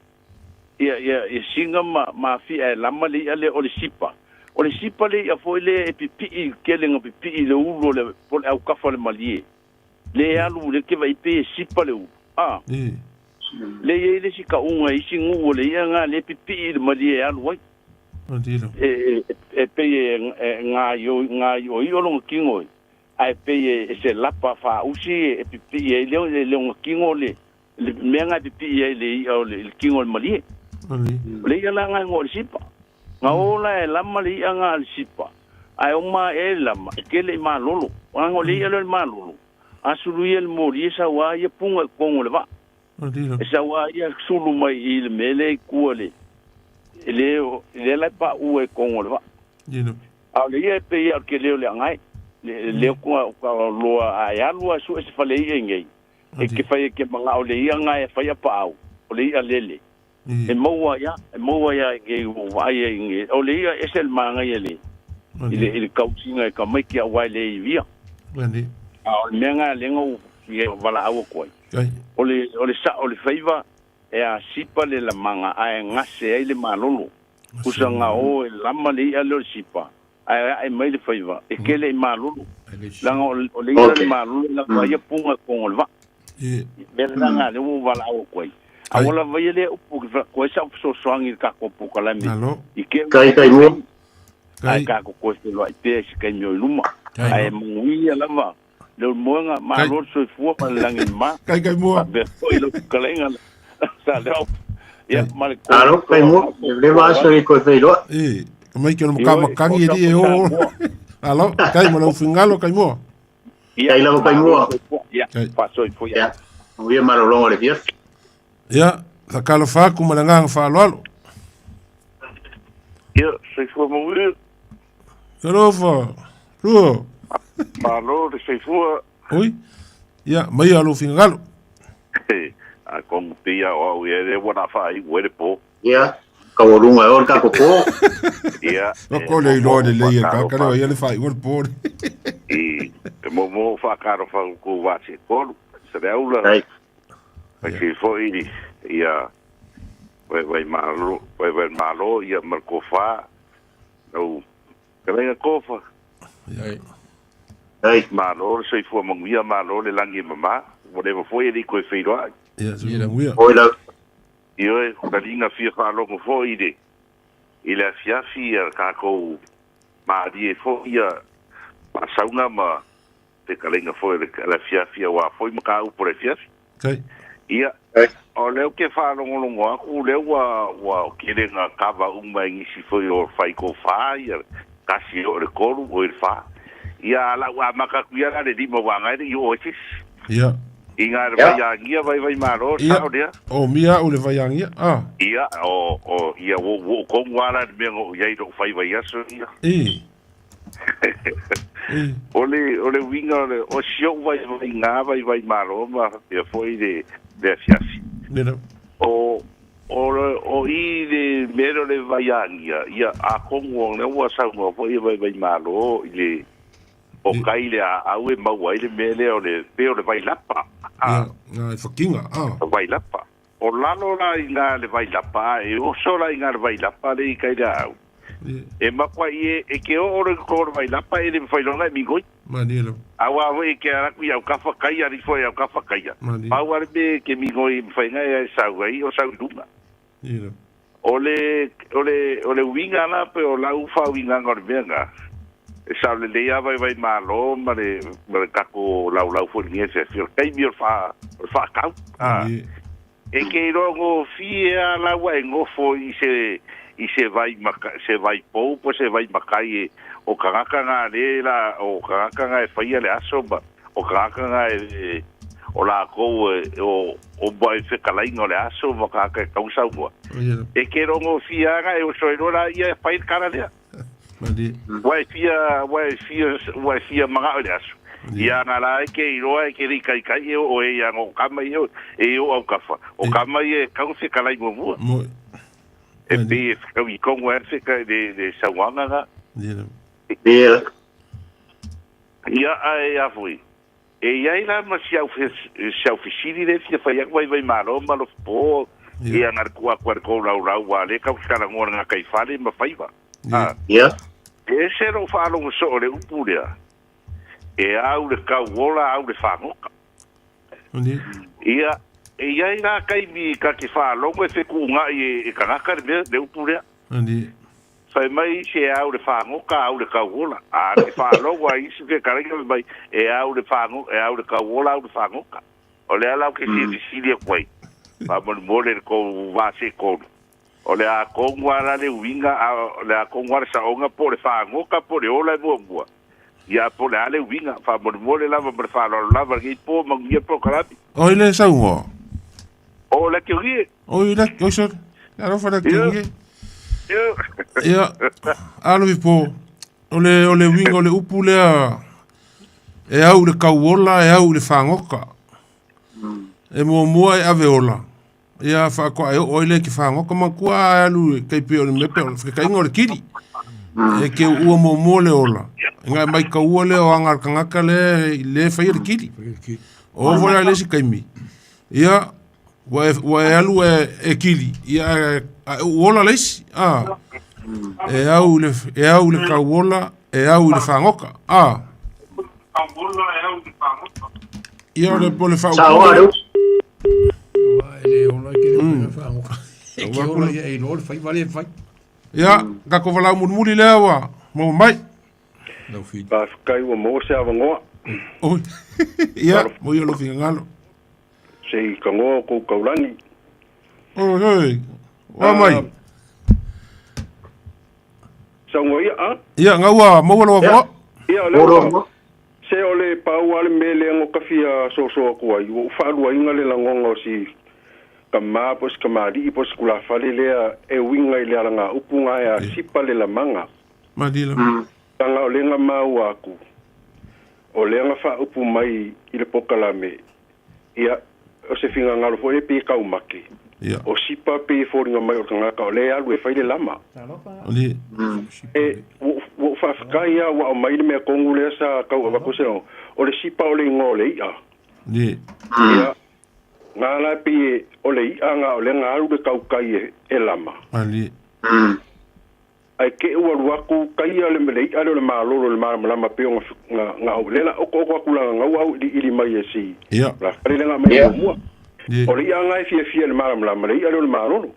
singa ma fi e lama le ia le o le sipa. O le sipa le ia foi le e pipi ke le nga pipi le ulo le pol au kafa le malie. Le alu le ke vai pe sipa le u. Le ye le sika unga i singu le ia nga le pipi le malie alu wai. E pe nga yo i olonga kingo. Ai pe se lapa fa usi e pipi e le kingo le menga pipi e le kingo le malie. le ia la nga ngol sipa nga ola e lama le ia nga sipa ai oma e lama ke le malolo nga le ia le malolo asulu ia le mori sa wa ia punga kongo le va sa wa ia sulu mai i le mele kuale le la pa u e kongo le va a le ia pe ia ke le ngai le ko lo ai alua su se fale ia ngai e ke fai ke manga o le ia ngai fai pa au o le ia lele e moa ya ke vai nge o le ia esel manga ia le ile kautinga ka mai ki wa le via Andi. O menga lengo ye wala au ko. O le faiva e a sipa le la manga ai ngase ai le malolo. Kusanga o lama le alo sipa. Ai mai le faiva e ke le malolo. Langa o le malolo la va ye punga ko va. Beranga le wala au ko. Awala vai le o ko sa so swangi ka ko pu kala mi. Ike kai mo. Kai ka ko se lo ai pe se nyo luma. Ai mui lava. Le moanga malo so fu pa langi ma. Kai mo. Be foi lo kalenga. Sa le. Ya mal ko. Alo kai mo. Le va so ko fe lo. Mai ke no kama kangi di e o. Alo, kai mo lo fingalo kai mo. Kai lo kai mo. Ya, paso foi ya. Muy malo longo le fies. Ya, ta kalo fa ku malanga fa lo. Ya, se fu mo wi. Rofa. Ro. Malo de se fu. Oi. Ya, mai alo fingalo. A con pia o e bona fa i wele po. Ya. Ka wolunga or ka ko po. Ya. Ko le lo de le ka ka le ele fa i wele po. E mo fa caro fa ku va se ko. Se de aula. Perché foi ia vai malo ia marco fa. No. Kaya kofa. Ai malo se fu mangia malo le langi mama. Whatever foi ele ko feiro. Ja, so ja muia. Oila. Io da linga fia fa longo foi de. Ile fia fia ka ko ma di foi ia pa sauna ma te kalenga foi le fia wa foi ma ka por fia. Okay. Ia o leo ke fa longo aku leo wa kire nga kava uma ngisi foi o fai ko fa ia kasi o le koru o fa. Ia la wa maka kuia le di mo wa ngai i o sis. Ia. Inga vai vai maro sao dia. O mia o le vai angia. Ia o ia wo ko wala me o ia do fai vai aso ia. Ole winga o show vai nga vai maro ma e foi de fiasi. Nena. O i de mero le vai angia. Ia a kongo ne wa sa mo foi vai maro ile o kaile a ue mau ai le mele o le peo le vai lapa. Nga fakinga. Vai lapa. O lalo la inga le vai lapa e o sola inga le vai lapa le i kaile au. E makwa i e ke o ore ko vai lapa e le vai longa mi goi. Manilo. Awa we ke ara ku ya kafa kai ari foi ya kafa kai. Awa be ke mi goi fai nga e sa gai o sa dunga. Ole winga na pe o la ufa winga ngor venga. Sa le ia vai malo ma le kako lau fo ni se fio kai mi fa kau e ke rogo fia la wa ngo fo i se vai po se vai makai o kanga nga le la o kanga nga e faia le aso ba o kanga nga o la ko o vai fe kala ingo le aso mo ka kausa mo e ke rogo fia nga e o soirora ia fai cara le Wai fia mga olias. Ia nga la ke iroa ke ri kai o e ia ngo kama o e o au kafa. O kama e kau se kalai mo. E pe ka wi kongo se ka de sawanga ga. Ia ai afui. E ia ila ma sia ofisiri de fia fai vai malo malo po. Ia ngar kwa ko la wa le ka skala ngor nga kai fale ma faiva. Ia. E se ro fa lo so le upuria. E au le ka wola au le fa ngoka. Ia ina kai mi ka ki fa lo me se ku nga e ka ka le upuria. Sai mai se au le fa ngoka au le ka wola. A le fa lo wa i se ka ringa mai e au le fa ngoka e au le ka wola au le fa ngoka. O le ala ke si le kwai. Pa mo le ko va se ko. O le a kongwara le winga le a kongwara sa onga po le whaangoka po le ola e mua. Ia po le ale winga wha mole lava mre whaanoro lava ki po mangia po karapi. O ile sa ungo? O le ki urie. O ile ki oisor? Ia rofa le ki urie? Ia, alo vi po. O le winga o le upu lea e au le kauola e au le whaangoka. E mua e ave ola. Ia whaako ai o ile ki whaangoka makua e alu kei pe o le mepe o le whakainga o le kiri. E ke ua mua le ola. Ngai mai ka ua le o angar kangaka le whai le kiri. O vola le si kaimi. Ia, wa e alu e kiri. Ia, uola leisi. E au le kauola e au le whaangoka. Ia le pole whaangoka. Sa oa Ele ona ke le whaangoka. E ke ona e lor whai vale whai. Ia, ka ko wala murmuri lea wa. Mo mai. Ba kai wa mo se avangoa. Oi. Ia, mo yo lo finga ngalo. Sei ka ngo ko kaulangi. Oi. Wa mai. Sa ngo ia. Ia ngawa mo wala wa. Ia le. Se ole pau ale mele ngo kafia so ko ai. U fa lu inga le langonga si kama pos kamari pos kula fale le e winga ile alanga upunga ya sipale la manga. Madila. Tanga o lenga mau aku. O lenga fa upu mai i le pokalame. Ia, o se finga ngalo fo e pe kaumaki. Ia. O sipa pe fōringa mai o kangaka o le alu e whaile lama. Oli. E, wo whafkai a wa o mai le mea kongu lea sa kau a wakose no. O le sipa o le ngō le ia. Ie. Ia, ngā la pe o le ia ngā o le ngā alu le kaukai e lama. Ali. Ai ke ua ruaku kai ale mele ale le malolo le malama pe nga o lela o ko ku la nga wa ili mai esi ia la ale nga mai mo o le nga fi le malama le ale le malolo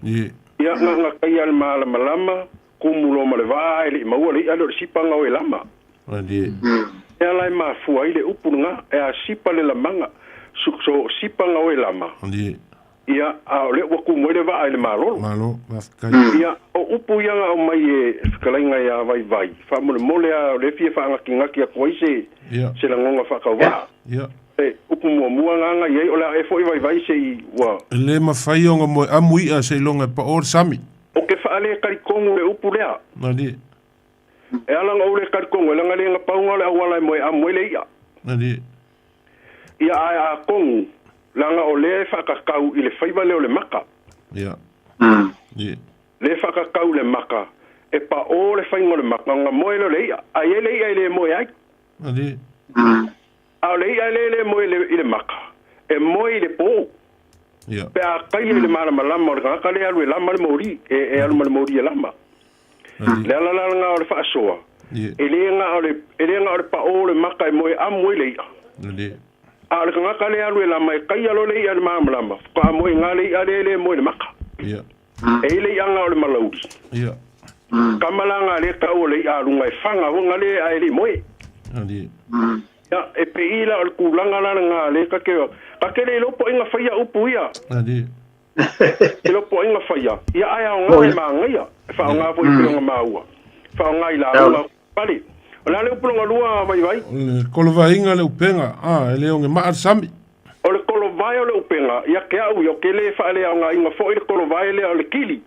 ia nga kai ale malama kumulo male vai le mau le ale sipa nga o lama ali ia lai ma fu ai le upunga e a sipa le lamanga so sipa nga o lama ali ia a le wa ku mo le va le malo ia o upu ia o mai e skalainga ia vai fa mo le a le fie fa nga kinga kia koise se la ngonga fa ka wa ia e upu mo nga ia o la e foi vai se wa le ma fai o mo amui a se longa pa or sami o ke fa ale kari kongu le upu lea ali e ala nga le kari kongu la nga le nga pa nga wala mo amui le ia ali ia a kongu langa o le whakakau i le whaiva leo le maka. Ia. Ia. Le whakakau le maka. E pa o le whaingo le maka. Nga moe lo le ia. A ie le ia i le moe ai. Ali. A le ia le moe i le maka. E moe i le po. Ia. Pe a kai le marama lama o le kaka le alu e lama le mauri. E alu ma le mauri e lama. Le ala nga o le whaasoa. E le nga o le pa o le maka e moe a moe le ia. Ali. A le kanga le alu e lama e kai alo le ia le marama. Ka moe nga le ia le moe le maka. Ia. E le ia nga o le malauri. Ia. Kamalanga le ka o le ia lunga e fanga hunga le a le moe. Ali. Ya e pe ila o kulanga la nga le ka ke le lopo inga faya upu ia. Ali. E lopo inga faya. Ia ai o nga e manga ia. Fa nga fo i nga maua. Fa nga ila nga pali. Ola le upu nga lua vai. Kolo vai inga le upenga. Ele o nge maa sami. O le kolo vai o le upenga. Ia ke au yo ke le fa le nga inga fo i le kolo vai le o le kili.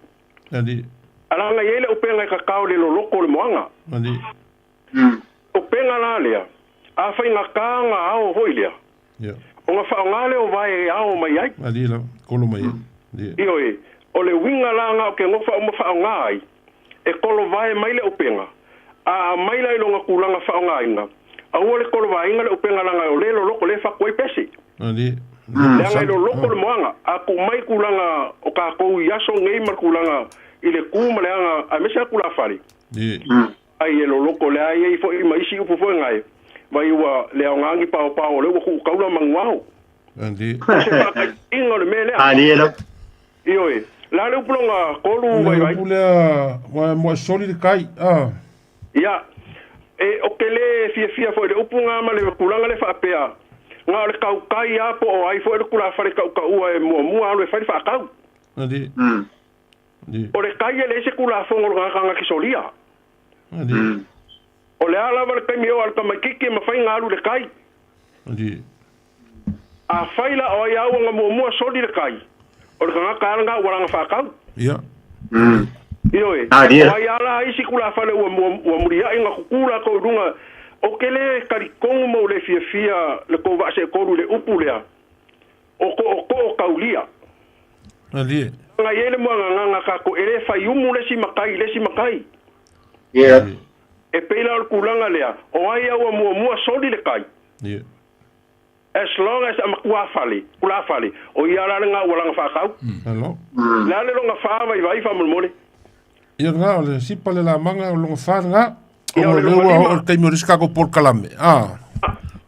Ali. Ala nga yele upenga ka kao le loloko le moanga. Ali. Upenga la lea. A fa inga ka nga ao hoilea. Ia. O nga fa nga le o vai ao mai ai. Ali la kolo mai. Io e o le winga la nga o ke ngofa o fa nga ai. E kolo vai mai le upenga. A mai la ilonga kulanga fa nga inga. A o le kolo vai inga le upenga la nga o le loloko le fa koi pesi. Ali. Le nga ilo loko le moanga. A ku mai kulanga o ka kou yaso ngei mar kulanga ile kuma le anga a mesa kula fali. Ai ilo loko le ai i fo i mai si upu fo ngai. Vai wa le ngangi pao pao le ku kaula mangwao. Ali. Inga le mele. Ali elo. Io e. La le upulonga kolu vai. Upulea mo soli kai. Ia. E o ke le fia fo le upunga ma le kulanga le fa pea. Nga le kau kai a po o ai fo le kula fa le kau kau e mo le fa fa kau. Ali. O le kai le se kula fongo nga ki solia. O le ala wale kai meo al kamakiki ma fai ngaru le kai. A faila o ia o nga mua soli le kai. O le kanga karanga waranga whakau. Ia. Io e. O ia ala isi kula fale ua muria inga kukula ko runga. O kele karikongu mo le fia le ko vase koru le upu lea. O ko kaulia. Ali. Nga yele mo nga kako ele fai umu le si makai. Yeah. E peila o kulanga lea. O ai au mua soli le kai. Yeah. As long as am kula fale. O ia la nga wala nga whakau. Hello. La le longa wha vai fa mulmole. Ia nga le sipa le la manga o longa wha nga. O le ua o teimi o riskako por kalame.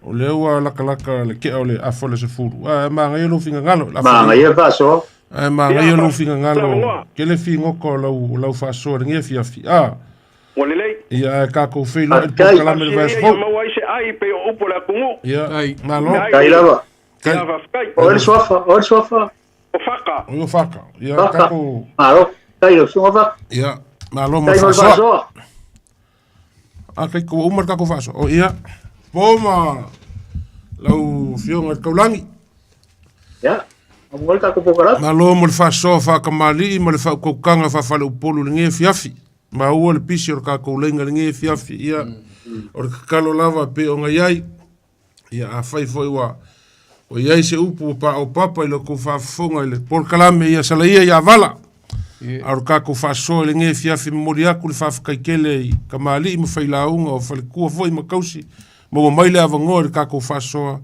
O le ua laka le kea o le afole se furu. Ma ngai lo finga ngalo. Ma ngai e vaso. Ma ngai lo finga ngalo. Ke le fingo ko lau faso ringe fiafi. Walelei. Ia kako fei lo por kalame le vas fo. Ma wai se ai pe o upo la kungu. Ia. Malo. Kai lava. Kai. O sofa. O faka. O faka. Ia kako. Malo. Kai lo sofa. Ia. Malo mo faso. Kai ko umar kako faso. O ia. Poma. Lau fionga kaulangi. Ia. Amol kako pokara. Malo mo faso fa kamali mo le fa ko kanga fa fale upolu nge fiafi. Ma ua le pisi o kako lenga nge fiafi. Ia. O kalo lava pe o ngai. Ia a fai foi wa. O iai se upu pa o papa ilo ko fa fonga ile por kalame ia salaia ia vala. Ar kako fa so le nge fiafi moria ku le fa kaikele kamali mo fai launga o fale ku foi ma kausi. Mo mai le avangor kako fa so.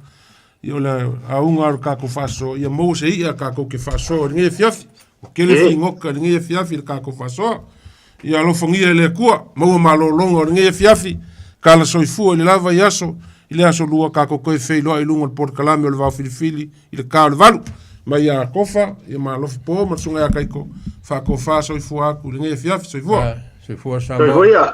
Io le aunga ar kako fa so ia mo se ia kako ke fa so nge fiafi. O kele fingoka nge fiafi kako fa so. Ia lo fongia le kua mo malo longo nge fiafi. Kala soifu le lava yaso. Ile aso lua kako koe fei loa i lunga por kalame o le vau filifili i le kao le valu ma ia kofa ia ma lofi po ma sunga ia kaiko fa kofa so i fua aku le nge fiafi so i fua soifua Samoa